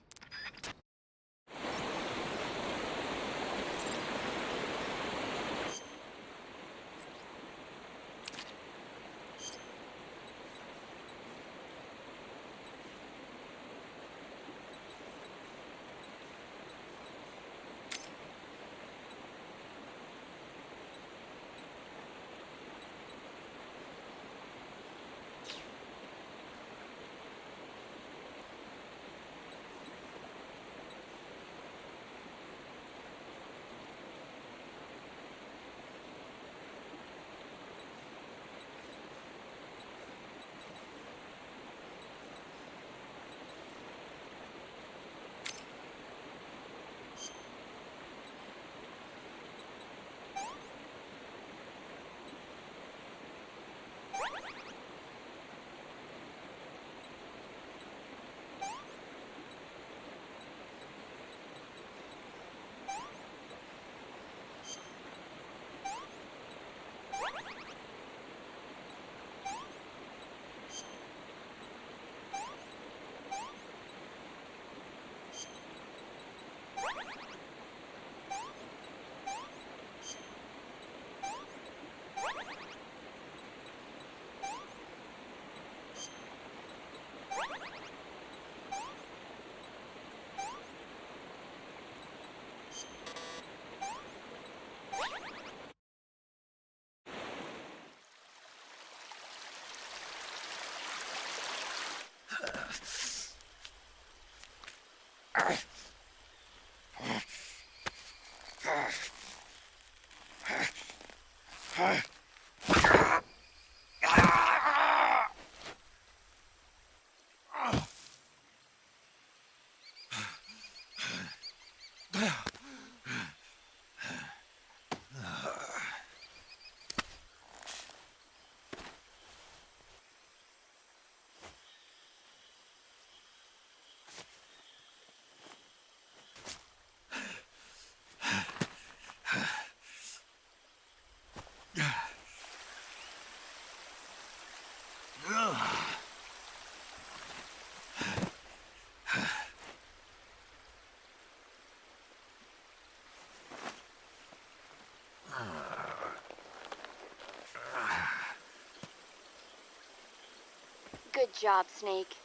Good job, Snake.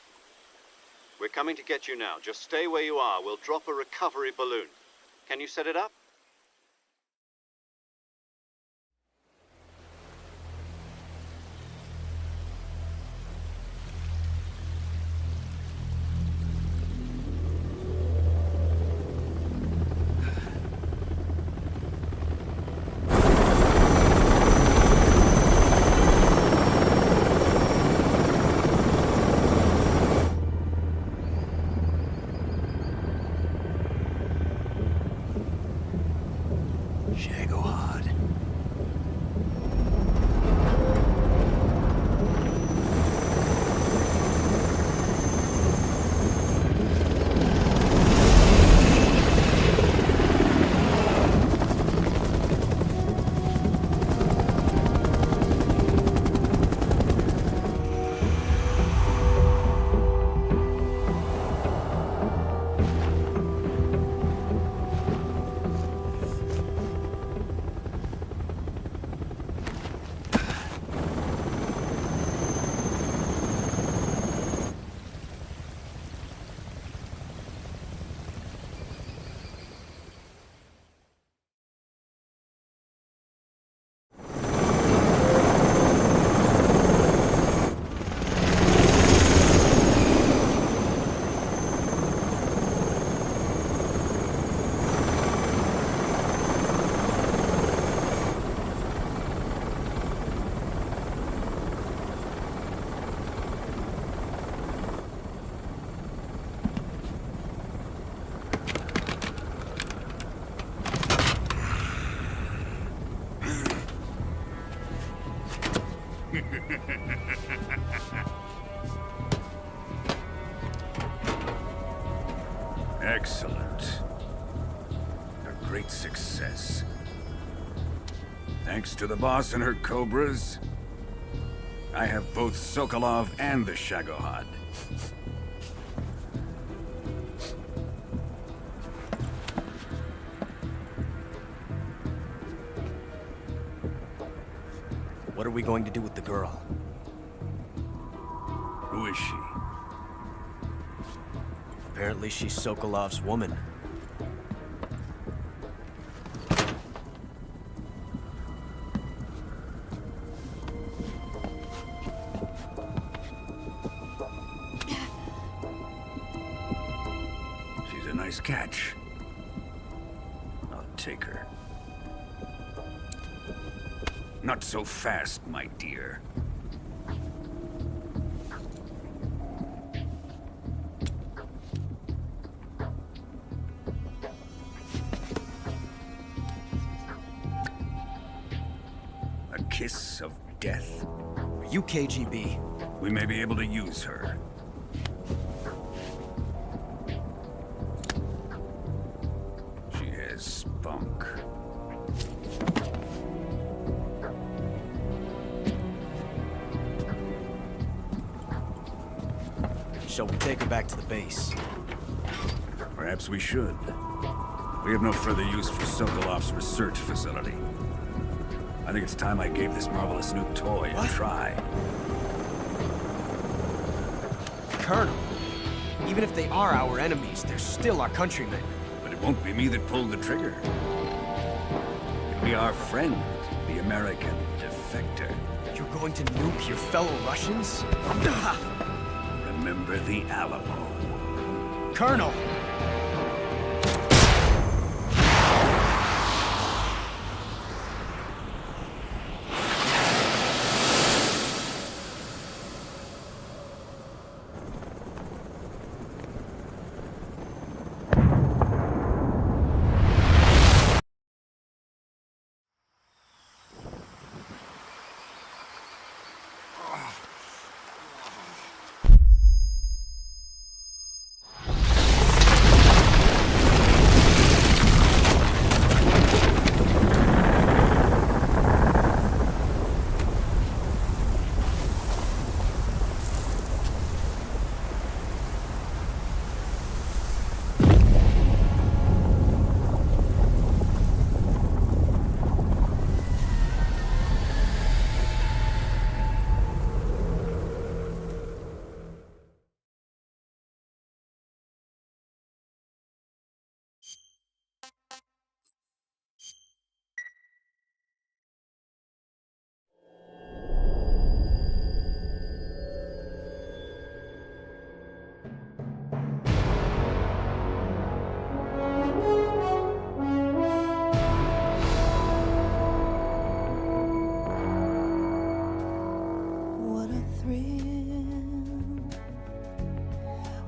We're coming to get you now. Just stay where you are. We'll drop a recovery balloon. Can you set it up? Excellent. A great success. Thanks to the boss and her cobras, I have both Sokolov and the Shagohod. What are we going to do with the girl? Who is she? Apparently she's Sokolov's woman. She's a nice catch. I'll take her. Not so fast, my dear. A kiss of death? Are you KGB? We may be able to use her. She has spunk. Shall we take her back to the base? Perhaps we should. We have no further use for Sokolov's research facility. I think it's time I gave this marvelous new toy a try. Colonel, even if they are our enemies, they're still our countrymen. But it won't be me that pulled the trigger. It'll be our friend, the American defector. You're going to nuke your fellow Russians? Remember the Alamo. Colonel!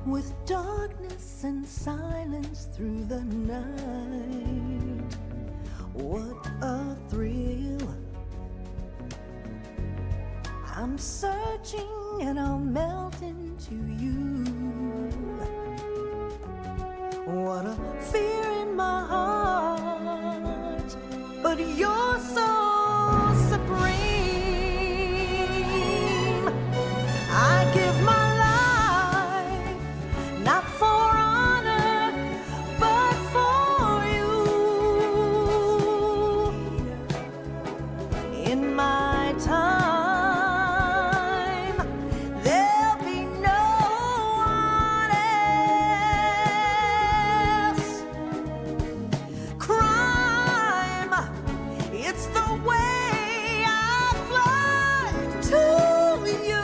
With darkness and silence through the night, what a thrill. I'm searching and I'll melt into you. What a fear in my heart, but you're so supreme. I give my not for honor, but for you. In my time, there'll be no one else. Crime, it's the way I fly to you.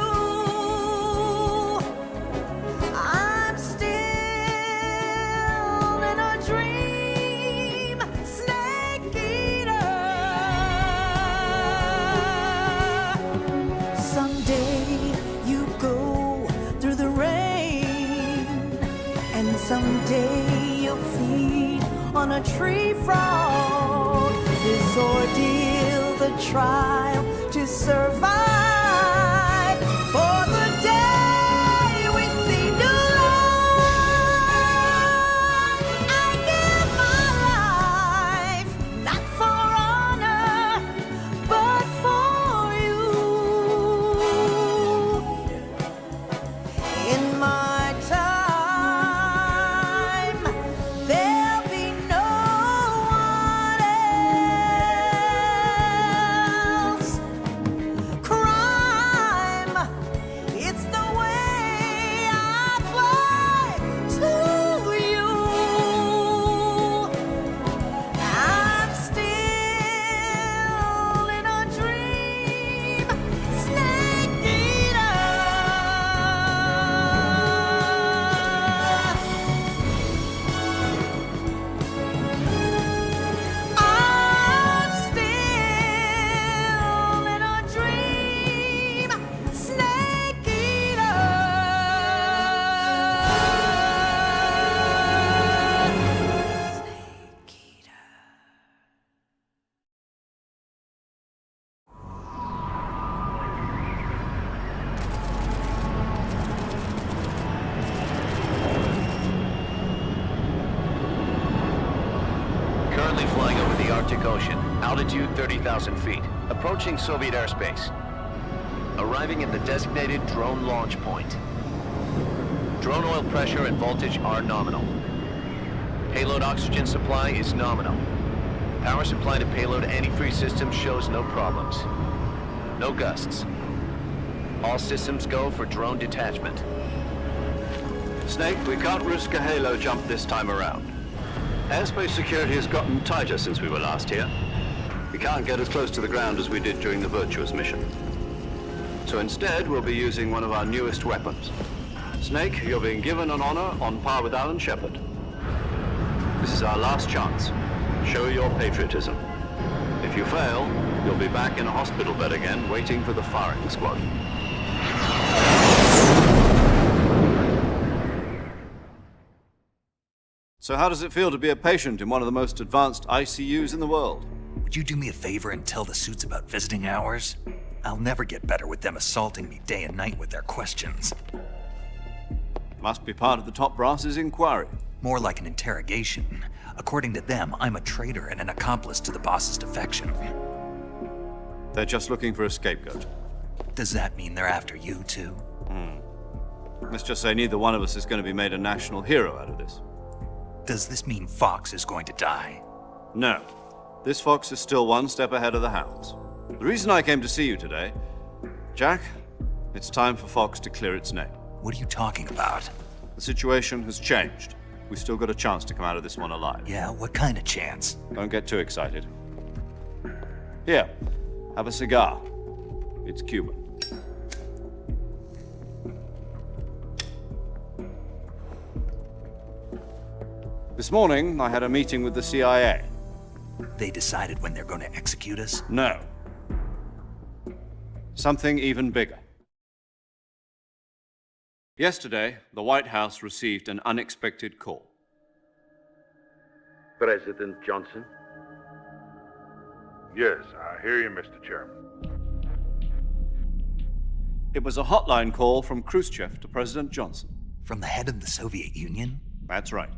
Someday you'll feed on a tree frog. This ordeal, the trial to survive. For the day we see new light. Arctic Ocean, altitude 30,000 feet, approaching Soviet airspace. Arriving at the designated drone launch point. Drone oil pressure and voltage are nominal. Payload oxygen supply is nominal. Power supply to payload antifreeze system shows no problems. No gusts. All systems go for drone detachment. Snake, we can't risk a halo jump this time around. Airspace security has gotten tighter since we were last here. We can't get as close to the ground as we did during the Virtuous mission. So instead, we'll be using one of our newest weapons. Snake, you're being given an honor on par with Alan Shepard. This is our last chance. Show your patriotism. If you fail, you'll be back in a hospital bed again, waiting for the firing squad. So how does it feel to be a patient in one of the most advanced ICUs in the world? Would you do me a favor and tell the suits about visiting hours? I'll never get better with them assaulting me day and night with their questions. Must be part of the top brass's inquiry. More like an interrogation. According to them, I'm a traitor and an accomplice to the boss's defection. They're just looking for a scapegoat. Does that mean they're after you, too? Let's just say neither one of us is going to be made a national hero out of this. Does this mean Fox is going to die? No. This fox is still one step ahead of the hounds. The reason I came to see you today, Jack, it's time for Fox to clear its name. What are you talking about? The situation has changed. We've still got a chance to come out of this one alive. Yeah, what kind of chance? Don't get too excited. Here, have a cigar. It's Cuban. This morning, I had a meeting with the CIA. They decided when they're going to execute us? No. Something even bigger. Yesterday, the White House received an unexpected call. President Johnson? Yes, I hear you, Mr. Chairman. It was a hotline call from Khrushchev to President Johnson. From the head of the Soviet Union? That's right.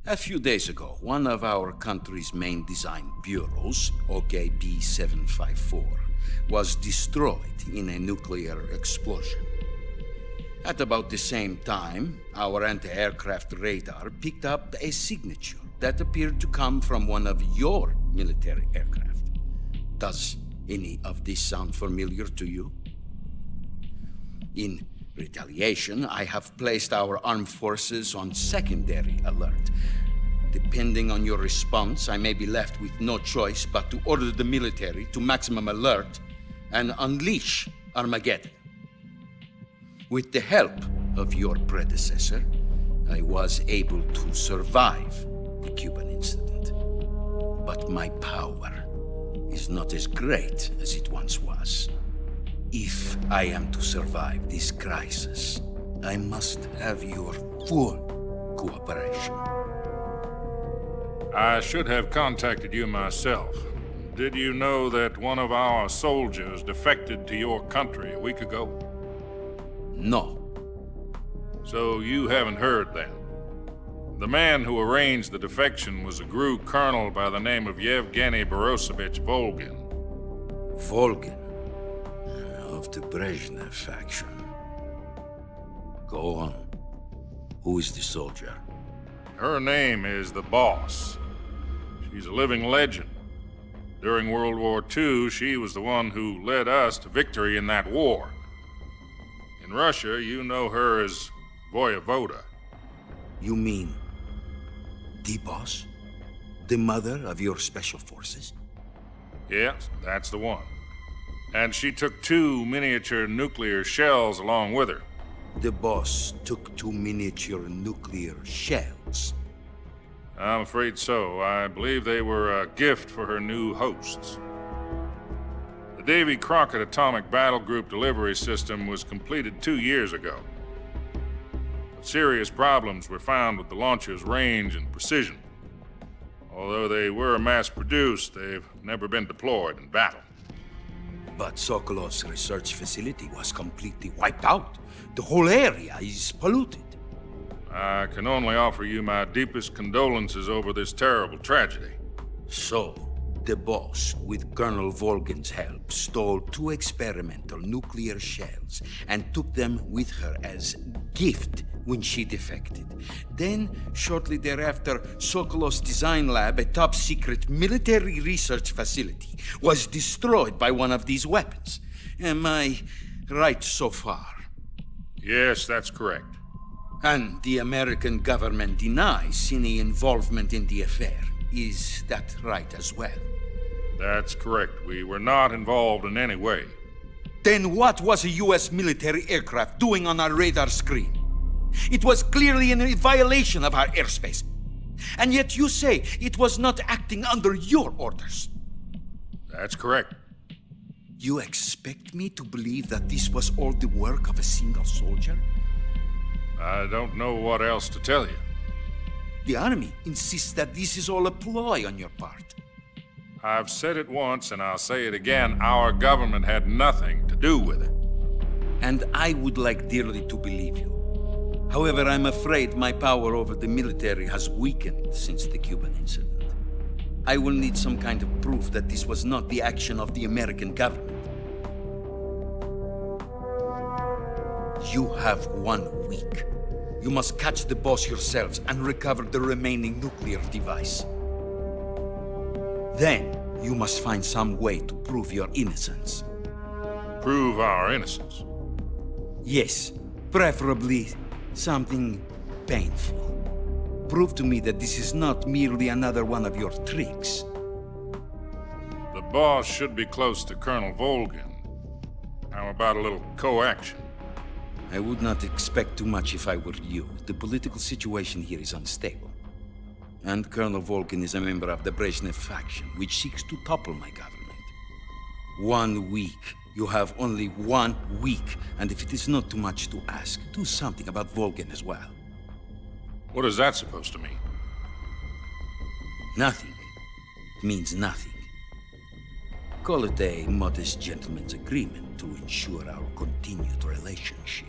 A few days ago, one of our country's main design bureaus, OKB 754, was destroyed in a nuclear explosion. At about the same time, our anti-aircraft radar picked up a signature that appeared to come from one of your military aircraft. Does any of this sound familiar to you? In retaliation, I have placed our armed forces on secondary alert. Depending on your response, I may be left with no choice but to order the military to maximum alert and unleash Armageddon. With the help of your predecessor, I was able to survive the Cuban incident. But my power is not as great as it once was. If I am to survive this crisis, I must have your full cooperation. I should have contacted you myself. Did you know that one of our soldiers defected to your country a week ago? No. So you haven't heard then. The man who arranged the defection was a GRU colonel by the name of Yevgeny Borosovich Volgin. Volgin? Of the Brezhnev faction. Go on. Who is the soldier? Her name is the Boss. She's a living legend. During World War II, she was the one who led us to victory in that war. In Russia, you know her as Voyevoda. You mean the Boss? The mother of your special forces? Yes, that's the one. And she took 2 miniature nuclear shells along with her. The Boss took 2 miniature nuclear shells? I'm afraid so. I believe they were a gift for her new hosts. The Davy Crockett Atomic Battle Group delivery system was completed 2 years ago. But serious problems were found with the launcher's range and precision. Although they were mass-produced, they've never been deployed in battle. But Sokolov's research facility was completely wiped out. The whole area is polluted. I can only offer you my deepest condolences over this terrible tragedy. So, the boss, with Colonel Volgin's help, stole 2 experimental nuclear shells and took them with her as gift when she defected. Then, shortly thereafter, Sokolov's design lab, a top-secret military research facility, was destroyed by one of these weapons. Am I right so far? Yes, that's correct. And the American government denies any involvement in the affair. Is that right as well? That's correct. We were not involved in any way. Then what was a U.S. military aircraft doing on our radar screen? It was clearly in violation of our airspace. And yet you say it was not acting under your orders. That's correct. You expect me to believe that this was all the work of a single soldier? I don't know what else to tell you. The Army insists that this is all a ploy on your part. I've said it once, and I'll say it again. Our government had nothing to do with it. And I would like dearly to believe you. However, I'm afraid my power over the military has weakened since the Cuban incident. I will need some kind of proof that this was not the action of the American government. You have 1 week. You must catch the boss yourselves and recover the remaining nuclear device. Then, you must find some way to prove your innocence. Prove our innocence? Yes, preferably something painful. Prove to me that this is not merely another one of your tricks. The boss should be close to Colonel Volgin. How about a little coaction? I would not expect too much if I were you. The political situation here is unstable. And Colonel Volgin is a member of the Brezhnev faction, which seeks to topple my government. 1 week. You have only 1 week, and if it is not too much to ask, do something about Volgin as well. What is that supposed to mean? Nothing. It means nothing. Call it a modest gentleman's agreement to ensure our continued relationship.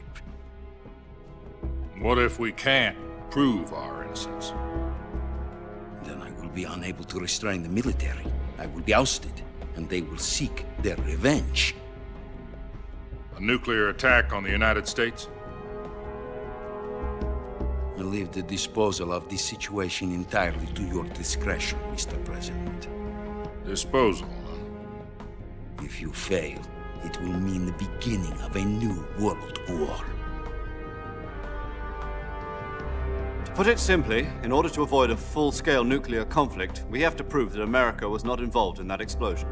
What if we can't prove our innocence? Then I will be unable to restrain the military. I will be ousted, and they will seek their revenge. A nuclear attack on the United States? I leave the disposal of this situation entirely to your discretion, Mr. President. Disposal? If you fail, it will mean the beginning of a new world war. To put it simply, in order to avoid a full-scale nuclear conflict, we have to prove that America was not involved in that explosion.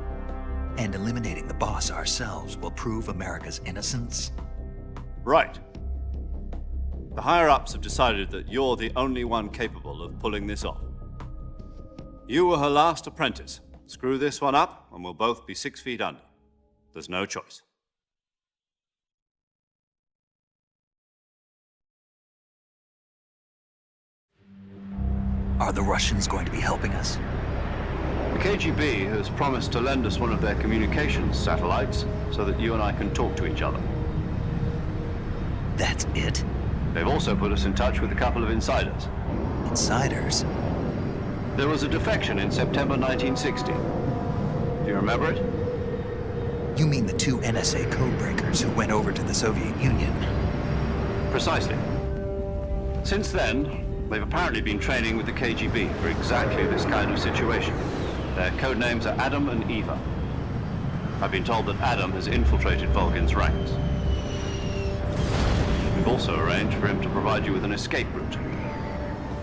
And eliminating the boss ourselves will prove America's innocence? Right. The higher-ups have decided that you're the only one capable of pulling this off. You were her last apprentice. Screw this one up, and we'll both be 6 feet under. There's no choice. Are the Russians going to be helping us? The KGB has promised to lend us one of their communications satellites so that you and I can talk to each other. That's it? They've also put us in touch with a couple of insiders. Insiders? There was a defection in September 1960. Do you remember it? You mean the 2 NSA codebreakers who went over to the Soviet Union? Precisely. Since then, they've apparently been training with the KGB for exactly this kind of situation. Their codenames are Adam and Eva. I've been told that Adam has infiltrated Volgin's ranks. We've also arranged for him to provide you with an escape route.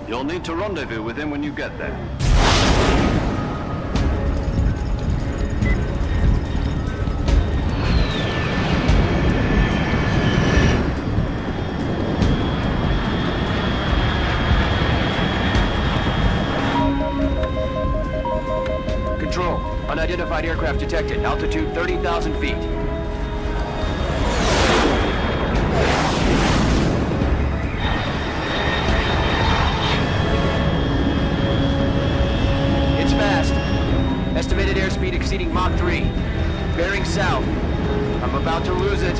You'll need to rendezvous with him when you get there. Control, unidentified aircraft detected, altitude 30,000 feet. It's fast. Estimated airspeed exceeding Mach 3. Bearing south. I'm about to lose it.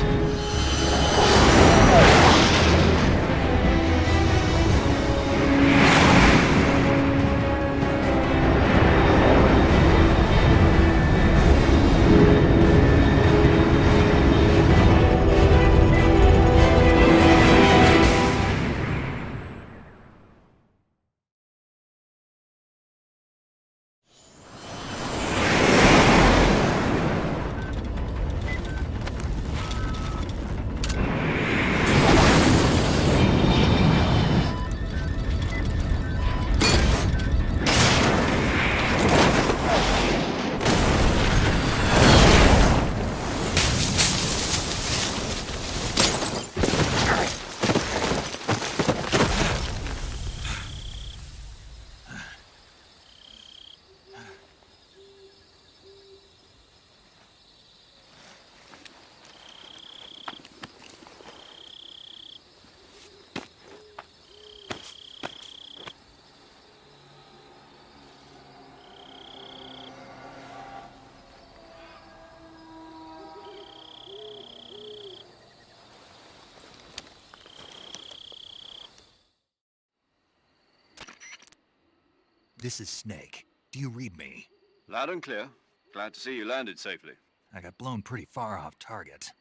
This is Snake. Do you read me? Loud and clear. Glad to see you landed safely. I got blown pretty far off target.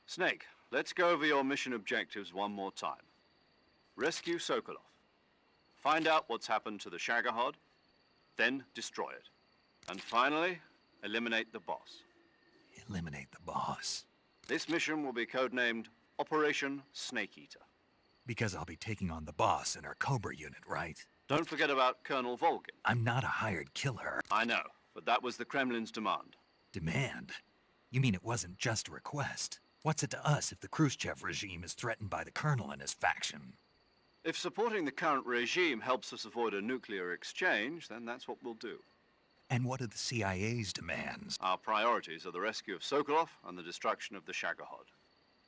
Snake, let's go over your mission objectives one more time. Rescue Sokolov. Find out what's happened to the Shagohod, then destroy it. And finally, eliminate the boss. Eliminate the boss. This mission will be codenamed Operation Snake Eater. Because I'll be taking on the boss in our Cobra unit, right? Don't forget about Colonel Volgin. I'm not a hired killer. I know, but that was the Kremlin's demand. Demand? You mean it wasn't just a request? What's it to us if the Khrushchev regime is threatened by the Colonel and his faction? If supporting the current regime helps us avoid a nuclear exchange, then that's what we'll do. And what are the CIA's demands? Our priorities are the rescue of Sokolov and the destruction of the Shagohod.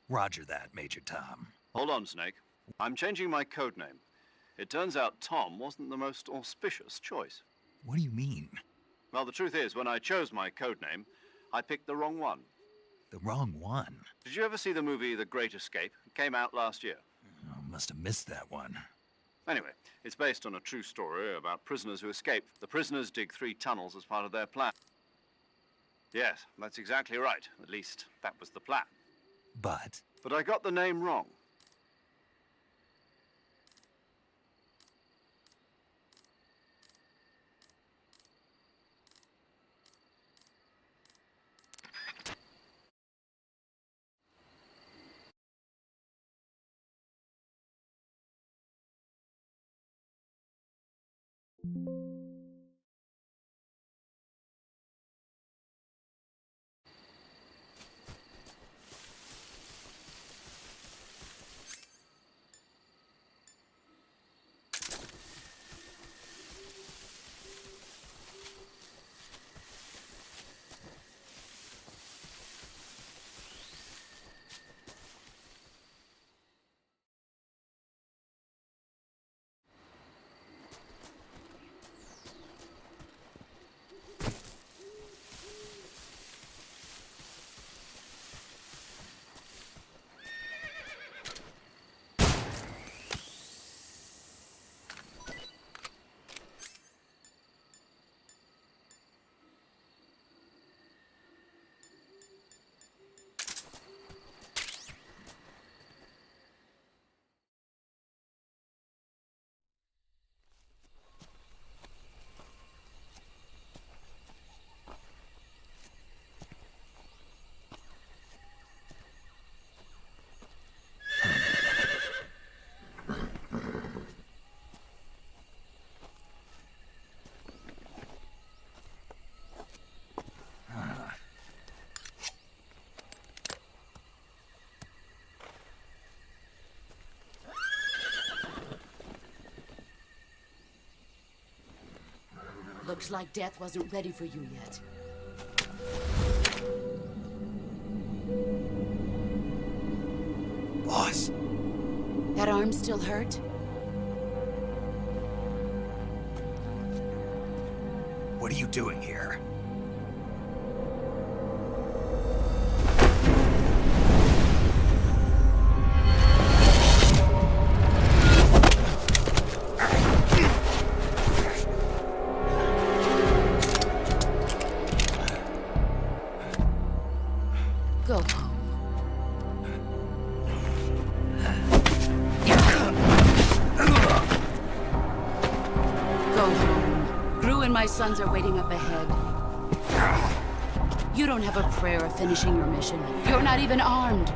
Roger that, Major Tom. Hold on, Snake. I'm changing my codename. It turns out Tom wasn't the most auspicious choice. What do you mean? Well, the truth is, when I chose my codename, I picked the wrong one. The wrong one? Did you ever see the movie The Great Escape? It came out last year. Oh, must have missed that one. Anyway, it's based on a true story about prisoners who escaped. The prisoners dig 3 tunnels as part of their plan. Yes, that's exactly right. At least, that was the plan. But I got the name wrong. Looks like death wasn't ready for you yet. Boss! That arm still hurt? What are you doing here? Go home. Go home. Crew and my sons are waiting up ahead. You don't have a prayer of finishing your mission. You're not even armed.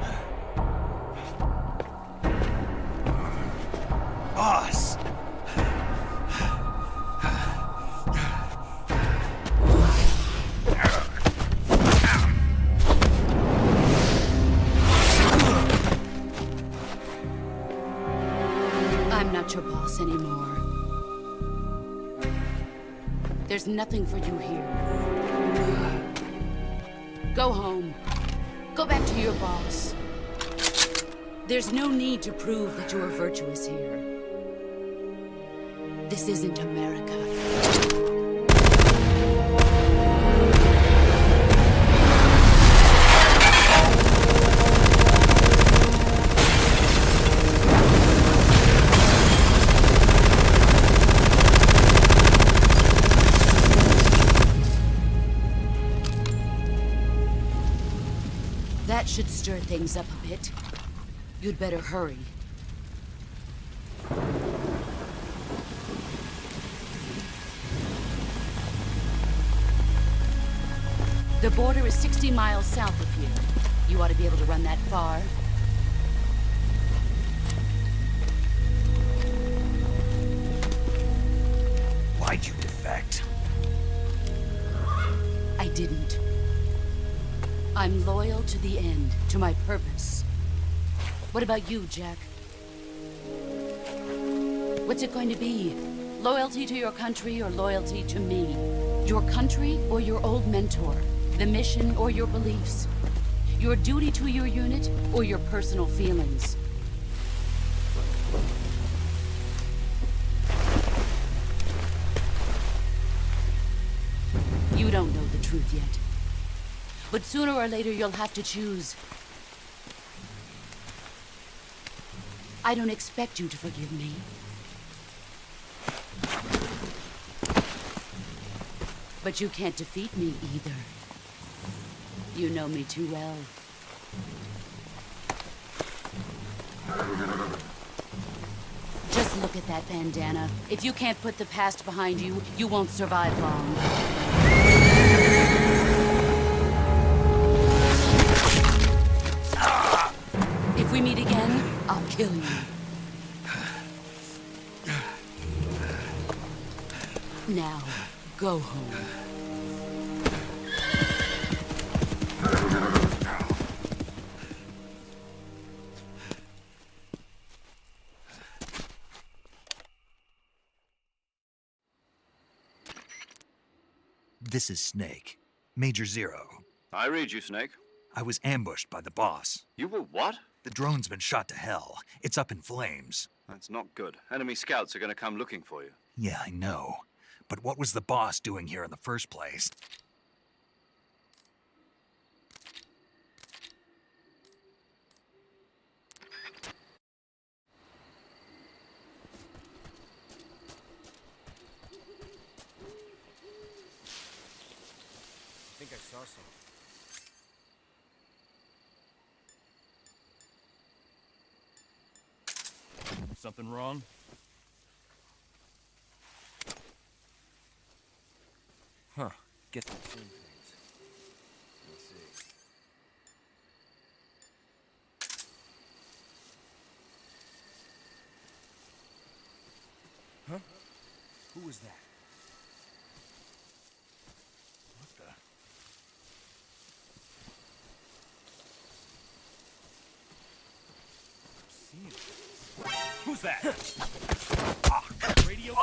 Boss! I'm not your boss anymore. There's nothing for you here. Go home. Go back to your boss. There's no need to prove that you are virtuous here. This isn't America. stir things up a bit. You'd better hurry. The border is 60 miles south of here. You ought to be able to run that far. Why'd you defect? I didn't. I'm loyal to the end, to my purpose. What about you, Jack? What's it going to be? Loyalty to your country or loyalty to me? Your country or your old mentor? The mission or your beliefs? Your duty to your unit or your personal feelings? You don't know the truth yet. But sooner or later you'll have to choose. I don't expect you to forgive me. But you can't defeat me either. You know me too well. Just look at that bandana. If you can't put the past behind you, you won't survive long. If we meet again, I'll kill you. Now, go home. This is Snake. Major Zero. I read you, Snake. I was ambushed by the boss. You were what? The drone's been shot to hell. It's up in flames. That's not good. Enemy scouts are gonna come looking for you. Yeah, I know. But what was the boss doing here in the first place? I think I saw some. Something wrong? Huh. Get the same things. Let's see. Huh? Who was that? Who's that? Radio.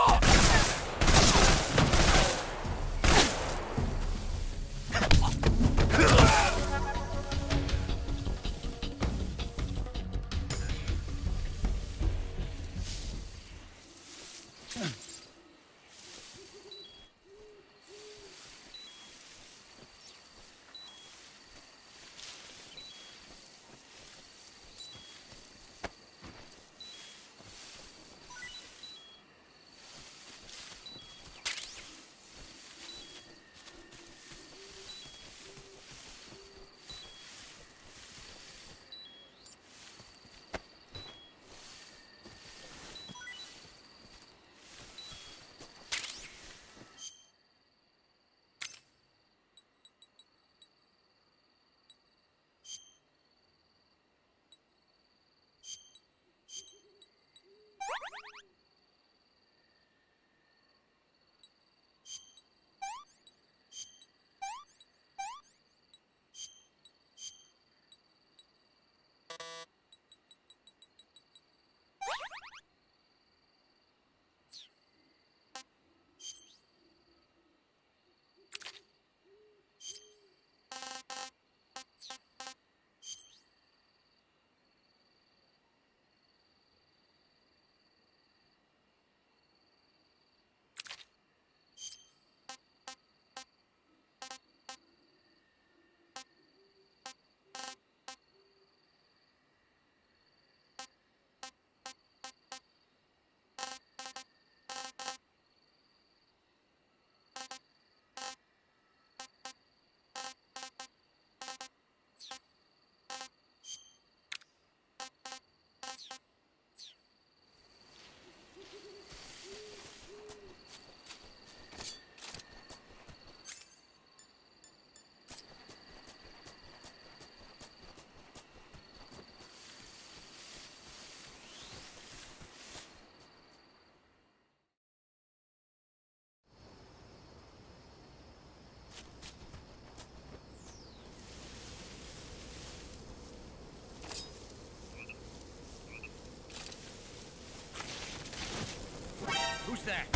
that?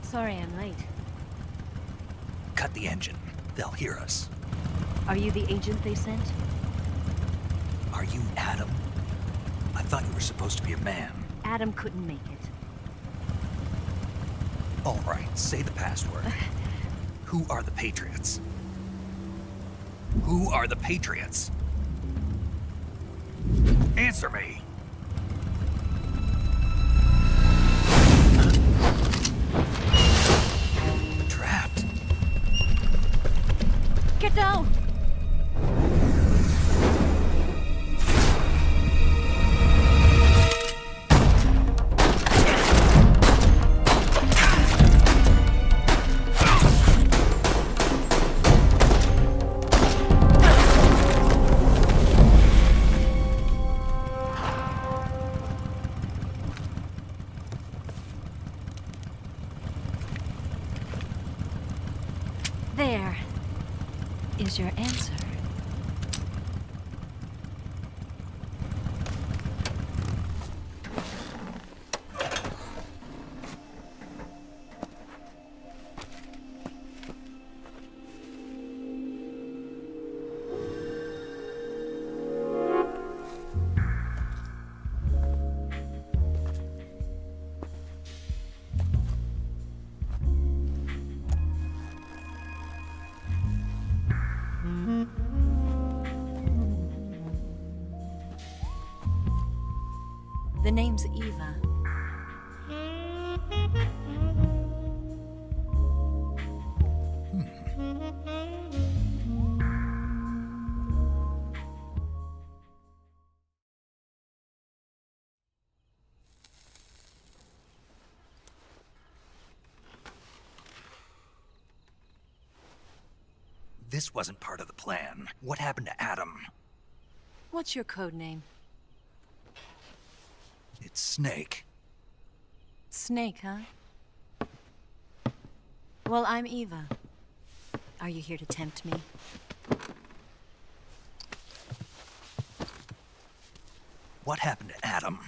Sorry I'm late. Cut the engine. They'll hear us. Are you the agent they sent? Are you Adam? I thought you were supposed to be a man. Adam couldn't make it. All right, say the password. Who are the Patriots? Who are the Patriots? Answer me! Trapped. Get down! There is your answer. The name's Eva. This wasn't part of the plan. What happened to Adam? What's your code name? It's Snake. Snake, huh? Well, I'm Eva. Are you here to tempt me? What happened to Adam?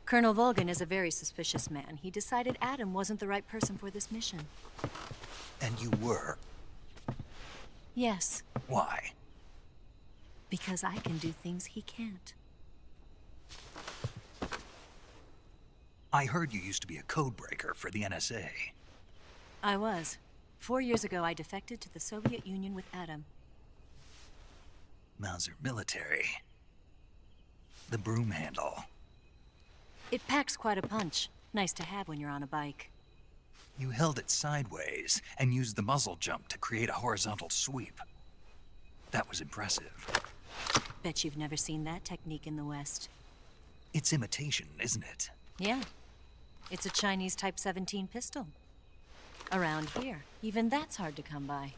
Colonel Volgin is a very suspicious man. He decided Adam wasn't the right person for this mission. And you were? Yes. Why? Because I can do things he can't. I heard you used to be a codebreaker for the NSA. I was. 4 years ago, I defected to the Soviet Union with Adam. Mauser military. The broom handle. It packs quite a punch. Nice to have when you're on a bike. You held it sideways and used the muzzle jump to create a horizontal sweep. That was impressive. Bet you've never seen that technique in the West. It's imitation, isn't it? Yeah. It's a Chinese Type 17 pistol. Around here, even that's hard to come by.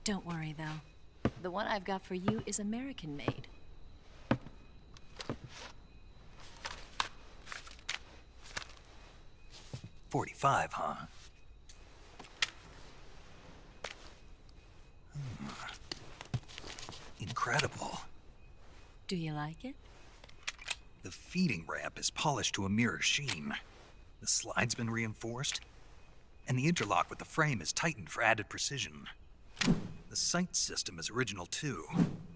Don't worry, though. The one I've got for you is American-made. .45, huh? Incredible. Do you like it? The feeding ramp is polished to a mirror sheen. The slide's been reinforced, and the interlock with the frame is tightened for added precision. The sight system is original too.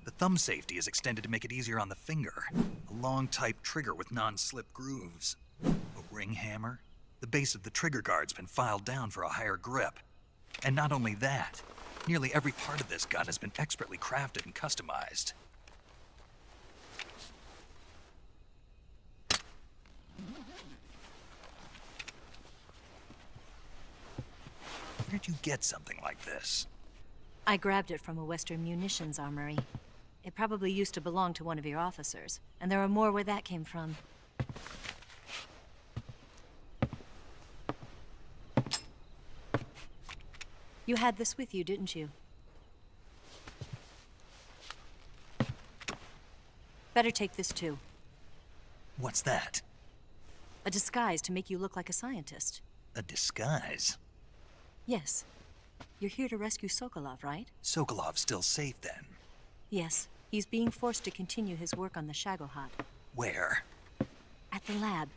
The thumb safety is extended to make it easier on the finger. A long type trigger with non-slip grooves. A ring hammer. The base of the trigger guard's been filed down for a higher grip. And not only that, nearly every part of this gun has been expertly crafted and customized. Where'd you get something like this? I grabbed it from a Western munitions armory. It probably used to belong to one of your officers, and there are more where that came from. You had this with you, didn't you? Better take this too. What's that? A disguise to make you look like a scientist. A disguise? Yes. You're here to rescue Sokolov, right? Sokolov's still safe then? Yes. He's being forced to continue his work on the Shagohod. Where? At the lab.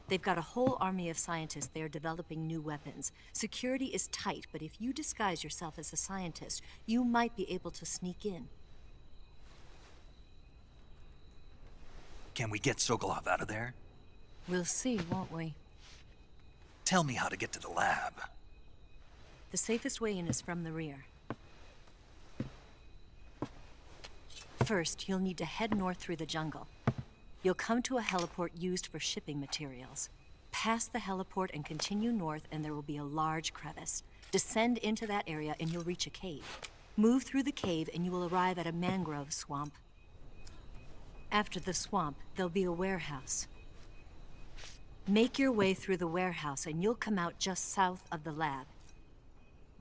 They've got a whole army of scientists there developing new weapons. Security is tight, but if you disguise yourself as a scientist, you might be able to sneak in. Can we get Sokolov out of there? We'll see, won't we? Tell me how to get to the lab. The safest way in is from the rear. First, you'll need to head north through the jungle. You'll come to a heliport used for shipping materials. Pass the heliport and continue north, and there will be a large crevice. Descend into that area and you'll reach a cave. Move through the cave and you will arrive at a mangrove swamp. After the swamp, there'll be a warehouse. Make your way through the warehouse and you'll come out just south of the lab.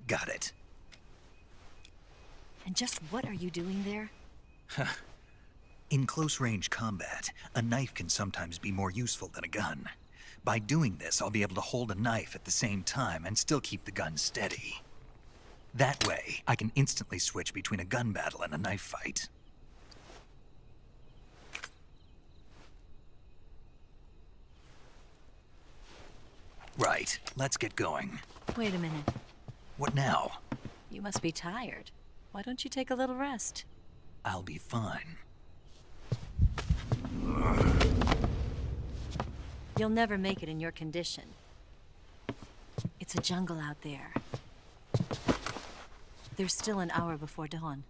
Got it. And just what are you doing there? In close-range combat, a knife can sometimes be more useful than a gun. By doing this, I'll be able to hold a knife at the same time and still keep the gun steady. That way, I can instantly switch between a gun battle and a knife fight. Right, let's get going. Wait a minute. What now? You must be tired. Why don't you take a little rest? I'll be fine. You'll never make it in your condition. It's a jungle out there. There's still an hour before dawn.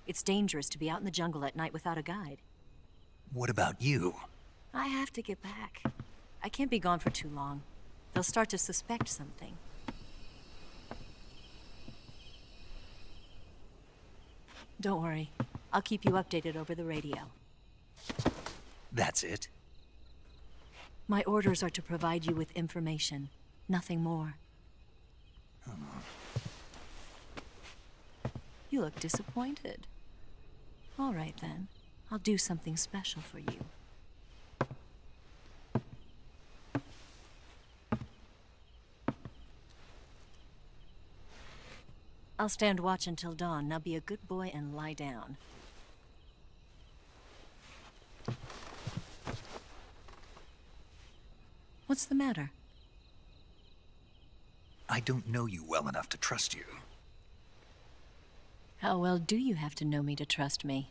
It's dangerous to be out in the jungle at night without a guide. What about you? I have to get back. I can't be gone for too long. They'll start to suspect something. Don't worry. I'll keep you updated over the radio. That's it? My orders are to provide you with information. Nothing more. You look disappointed. All right, then. I'll do something special for you. I'll stand watch until dawn. Now be a good boy and lie down. What's the matter? I don't know you well enough to trust you. How well do you have to know me to trust me?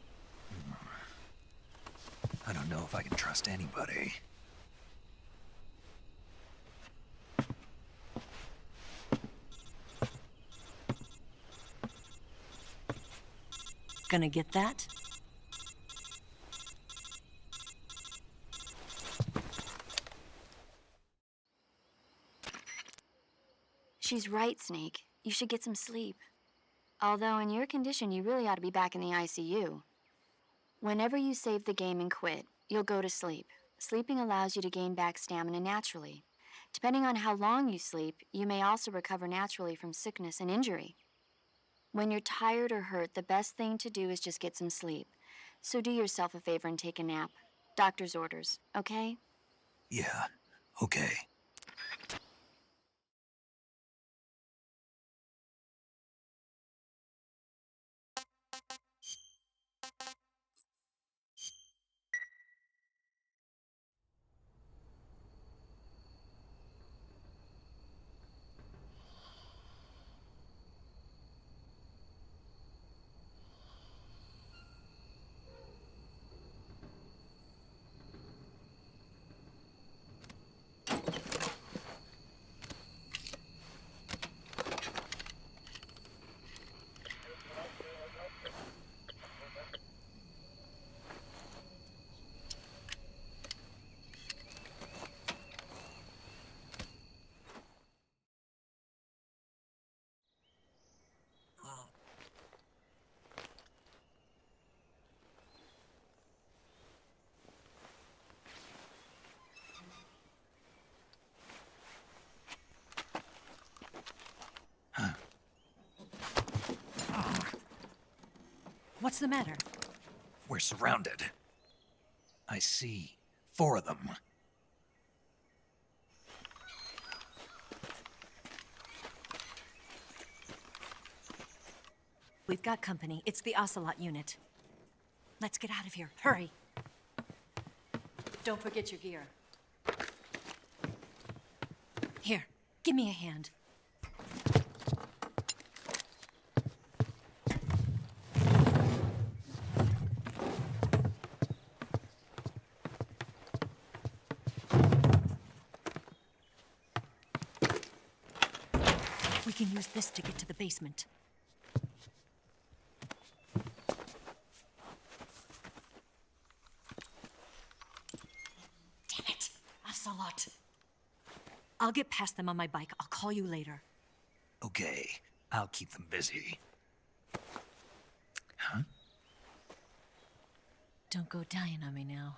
I don't know if I can trust anybody. Gonna get that? She's right, Snake. You should get some sleep. Although in your condition, you really ought to be back in the ICU. Whenever you save the game and quit, you'll go to sleep. Sleeping allows you to gain back stamina naturally. Depending on how long you sleep, you may also recover naturally from sickness and injury. When you're tired or hurt, the best thing to do is just get some sleep. So do yourself a favor and take a nap. Doctor's orders, okay? Yeah, okay. What's the matter? We're surrounded. I see 4 of them. We've got company. It's the Ocelot unit. Let's get out of here. Hurry. Don't forget your gear. Here, give me a hand. We can use this to get to the basement. Damn it, Ocelot. I'll get past them on my bike. I'll call you later. Okay, I'll keep them busy. Huh? Don't go dying on me now.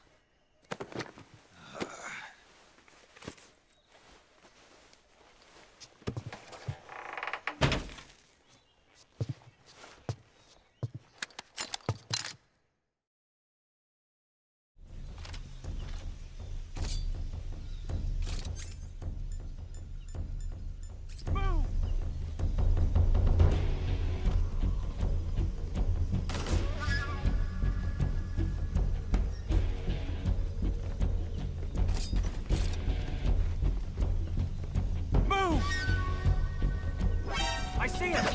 I see him!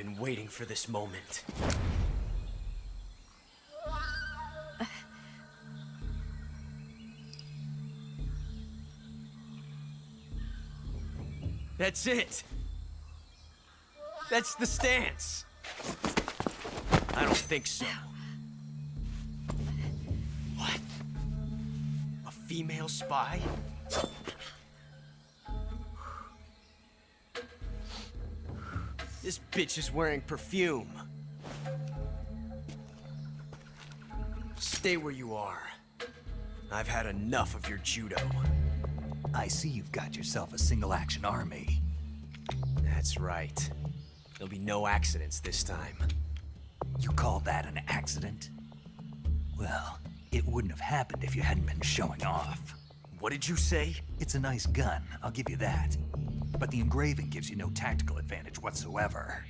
been waiting for this moment. That's it! That's the stance! I don't think so. What? A female spy? This bitch is wearing perfume. Stay where you are. I've had enough of your judo. I see you've got yourself a single-action army. That's right. There'll be no accidents this time. You call that an accident? Well, it wouldn't have happened if you hadn't been showing off. What did you say? It's a nice gun, I'll give you that. But the engraving gives you no tactical advantage whatsoever.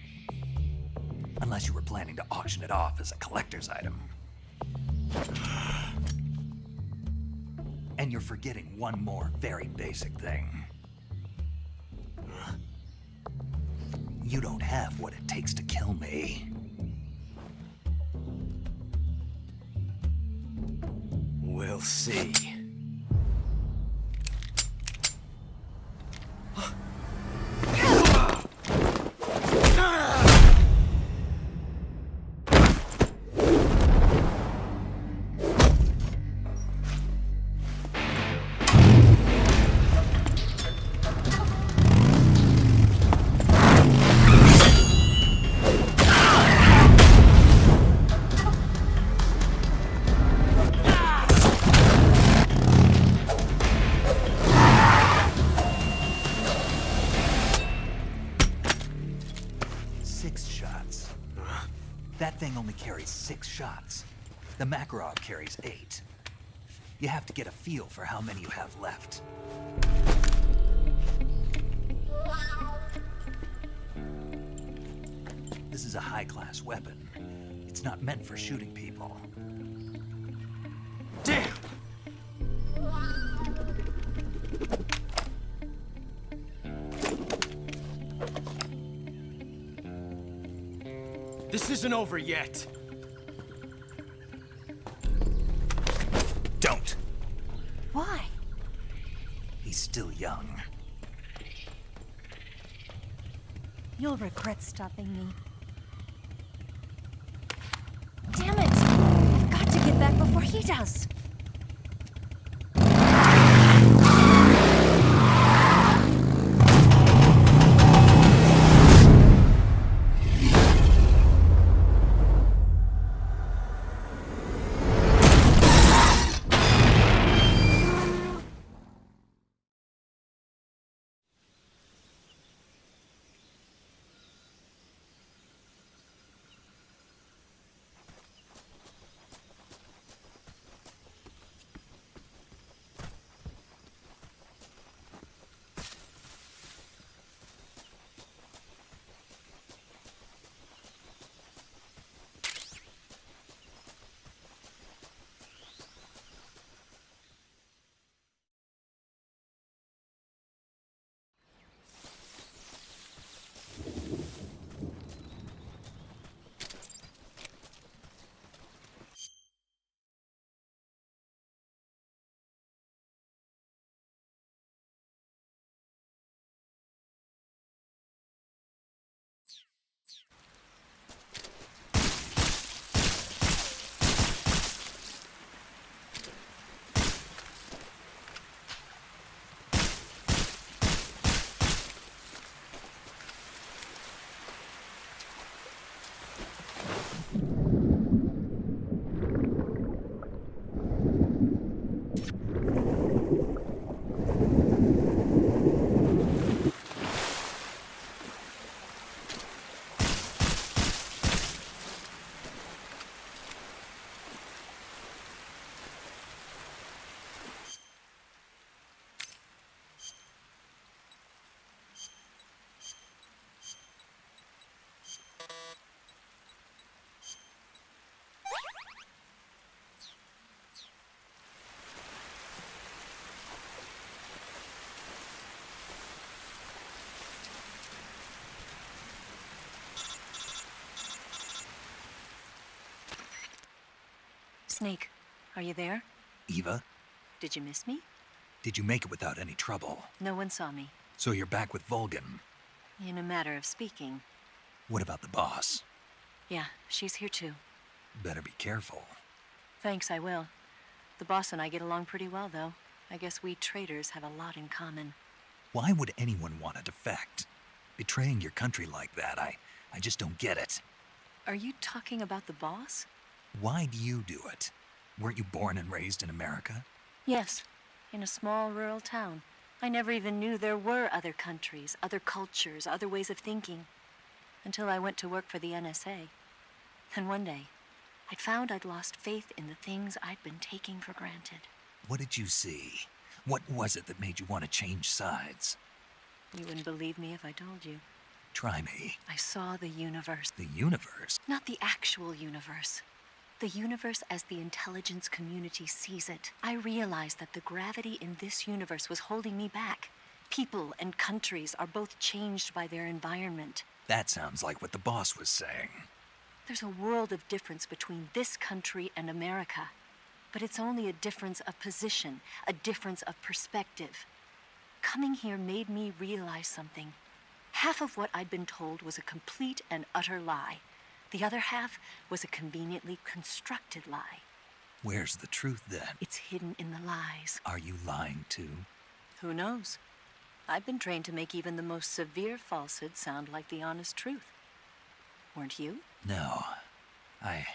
Unless you were planning to auction it off as a collector's item. And you're forgetting one more very basic thing. You don't have what it takes to kill me. We'll see. That thing only carries 6 shots. The Makarov carries 8. You have to get a feel for how many you have left. This is a high-class weapon. It's not meant for shooting people. Damn! This isn't over yet. Don't. Why? He's still young. You'll regret stopping me. Damn it! I've got to get back before he does. Snake, are you there? Eva, Did you miss me? did you make it without any trouble? No one saw me. So you're back with Vulcan. In a matter of speaking. What about the boss? Yeah, she's here too. Better be careful. Thanks, I will. The boss and I get along pretty well, though. I guess we traitors have a lot in common. Why would anyone want to defect? Betraying your country like that, I just don't get it. Are you talking about the boss? Why do you do it? Weren't you born and raised in America? Yes, in a small rural town. I never even knew there were other countries, other cultures, other ways of thinking. Until I went to work for the NSA. And one day, I'd found I'd lost faith in the things I'd been taking for granted. What did you see? What was it that made you want to change sides? You wouldn't believe me if I told you. Try me. I saw the universe. The universe? Not the actual universe. The universe as the intelligence community sees it. I realized that the gravity in this universe was holding me back. People and countries are both changed by their environment. That sounds like what the boss was saying. There's a world of difference between this country and America. But it's only a difference of position, a difference of perspective. Coming here made me realize something. Half of what I'd been told was a complete and utter lie. The other half was a conveniently constructed lie. Where's the truth then? It's hidden in the lies. Are you lying too? Who knows? I've been trained to make even the most severe falsehood sound like the honest truth. Weren't you? No. I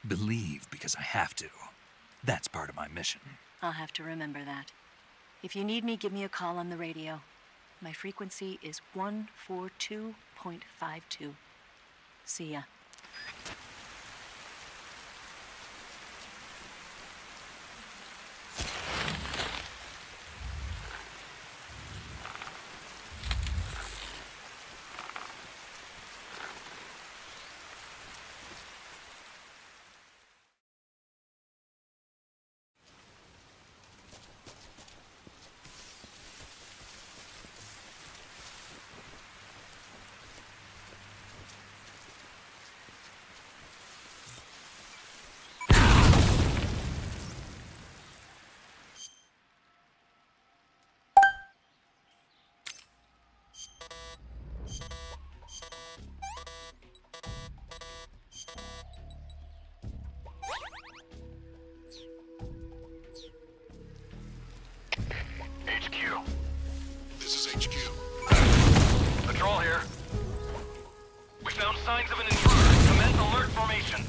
believe because I have to. That's part of my mission. I'll have to remember that. If you need me, give me a call on the radio. My frequency is 142.52. See ya. HQ. This is HQ. Patrol here. We found signs of an intruder. Commence alert formation.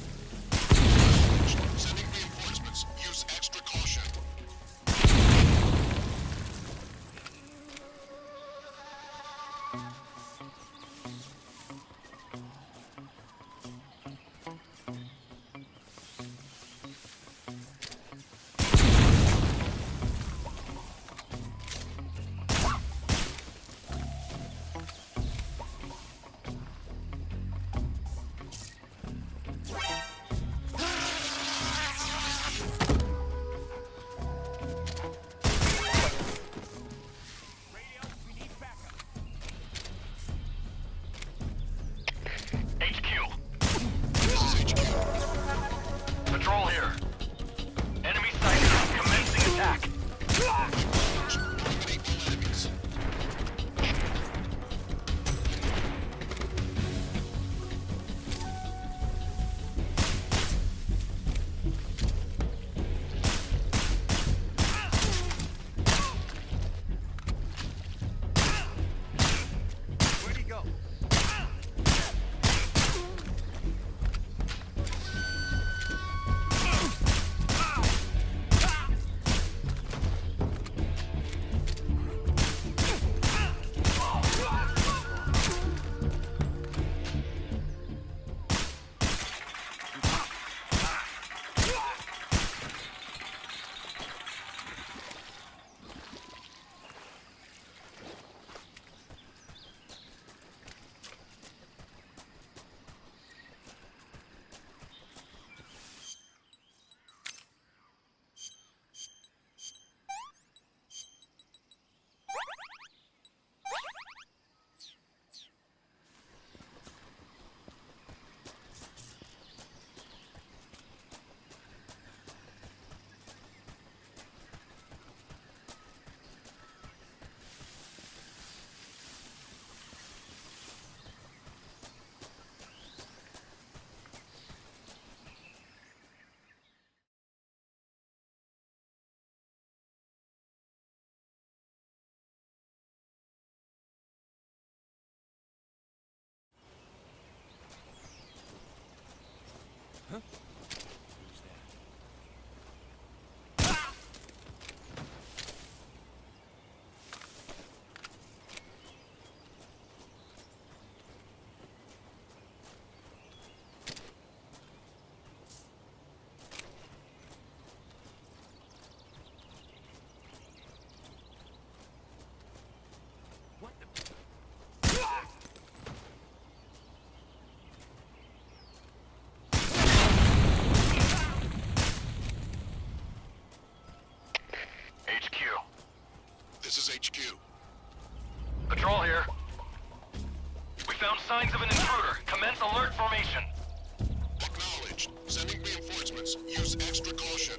Sending reinforcements. Use extra caution. HQ. Patrol here. We found signs of an intruder. Commence alert formation. Acknowledged. Sending reinforcements. Use extra caution.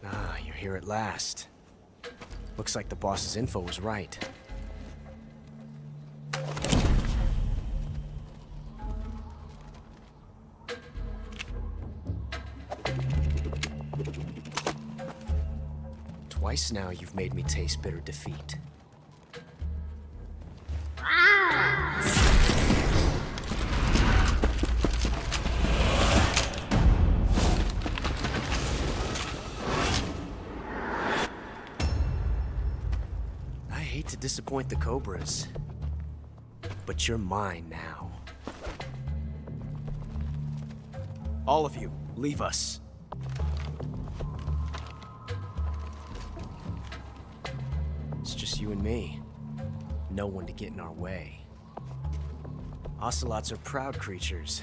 Ah, you're here at last. Looks like the boss's info was right. Twice now you've made me taste bitter defeat. I hate to disappoint the Cobras, but you're mine now. All of you, leave us. It's just you and me. No one to get in our way. Ocelots are proud creatures.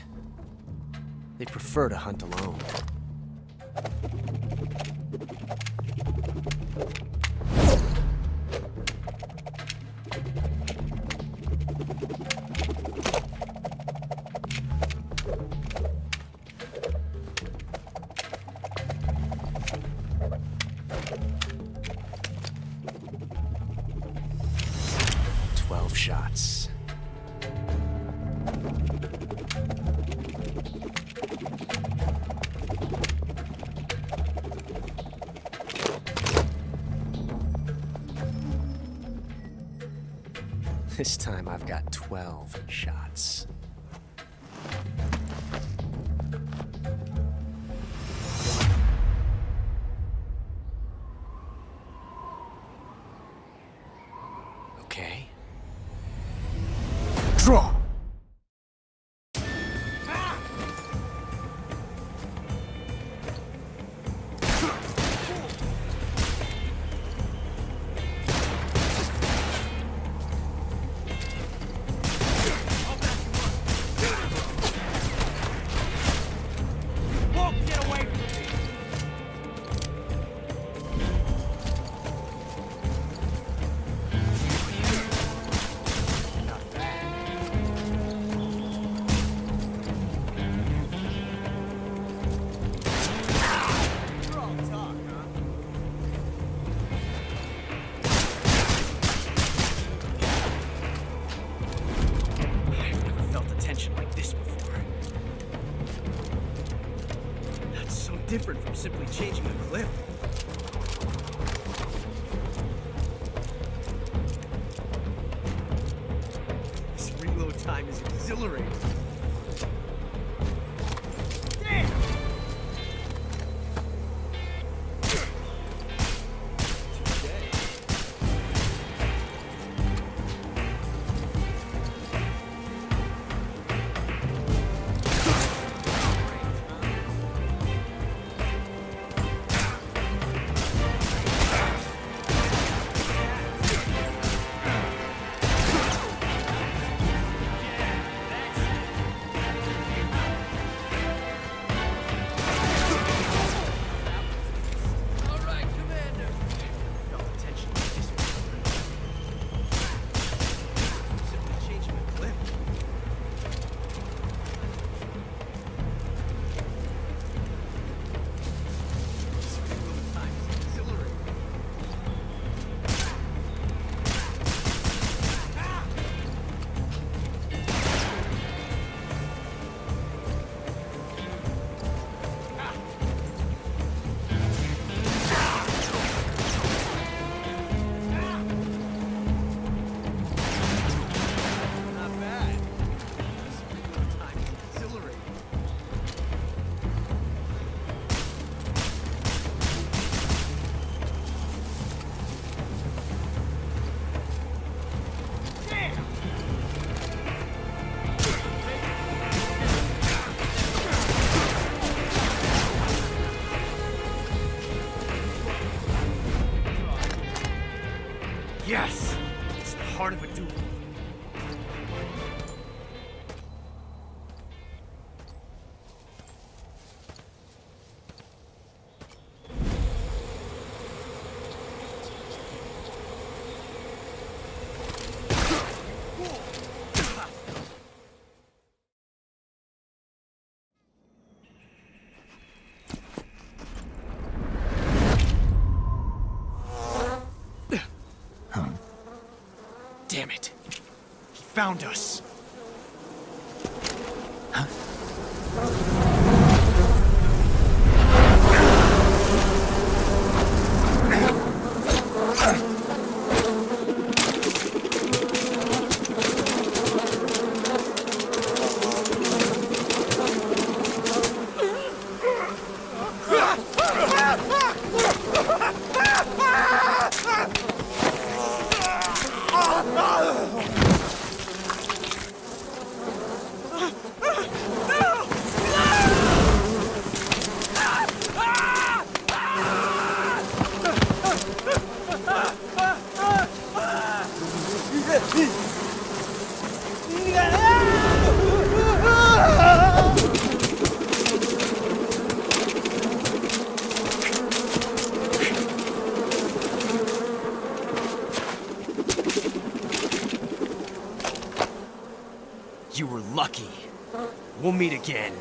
They prefer to hunt alone. Shots. This time I've got 12 shots. Okay. Draw! Different from simply changing a clip. This reload time is exhilarating. Damn! Yes! It's the heart of a duel. Damn it. He found us. You were lucky. We'll meet again.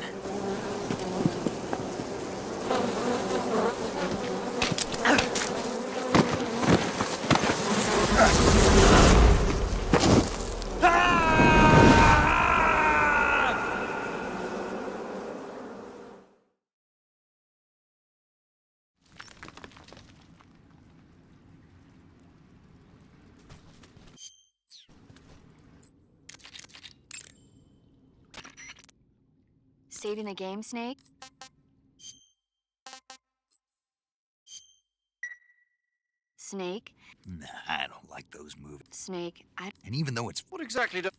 Saving the game, Snake? Snake? Nah, I don't like those movies. Snake, And even though it's... What exactly do...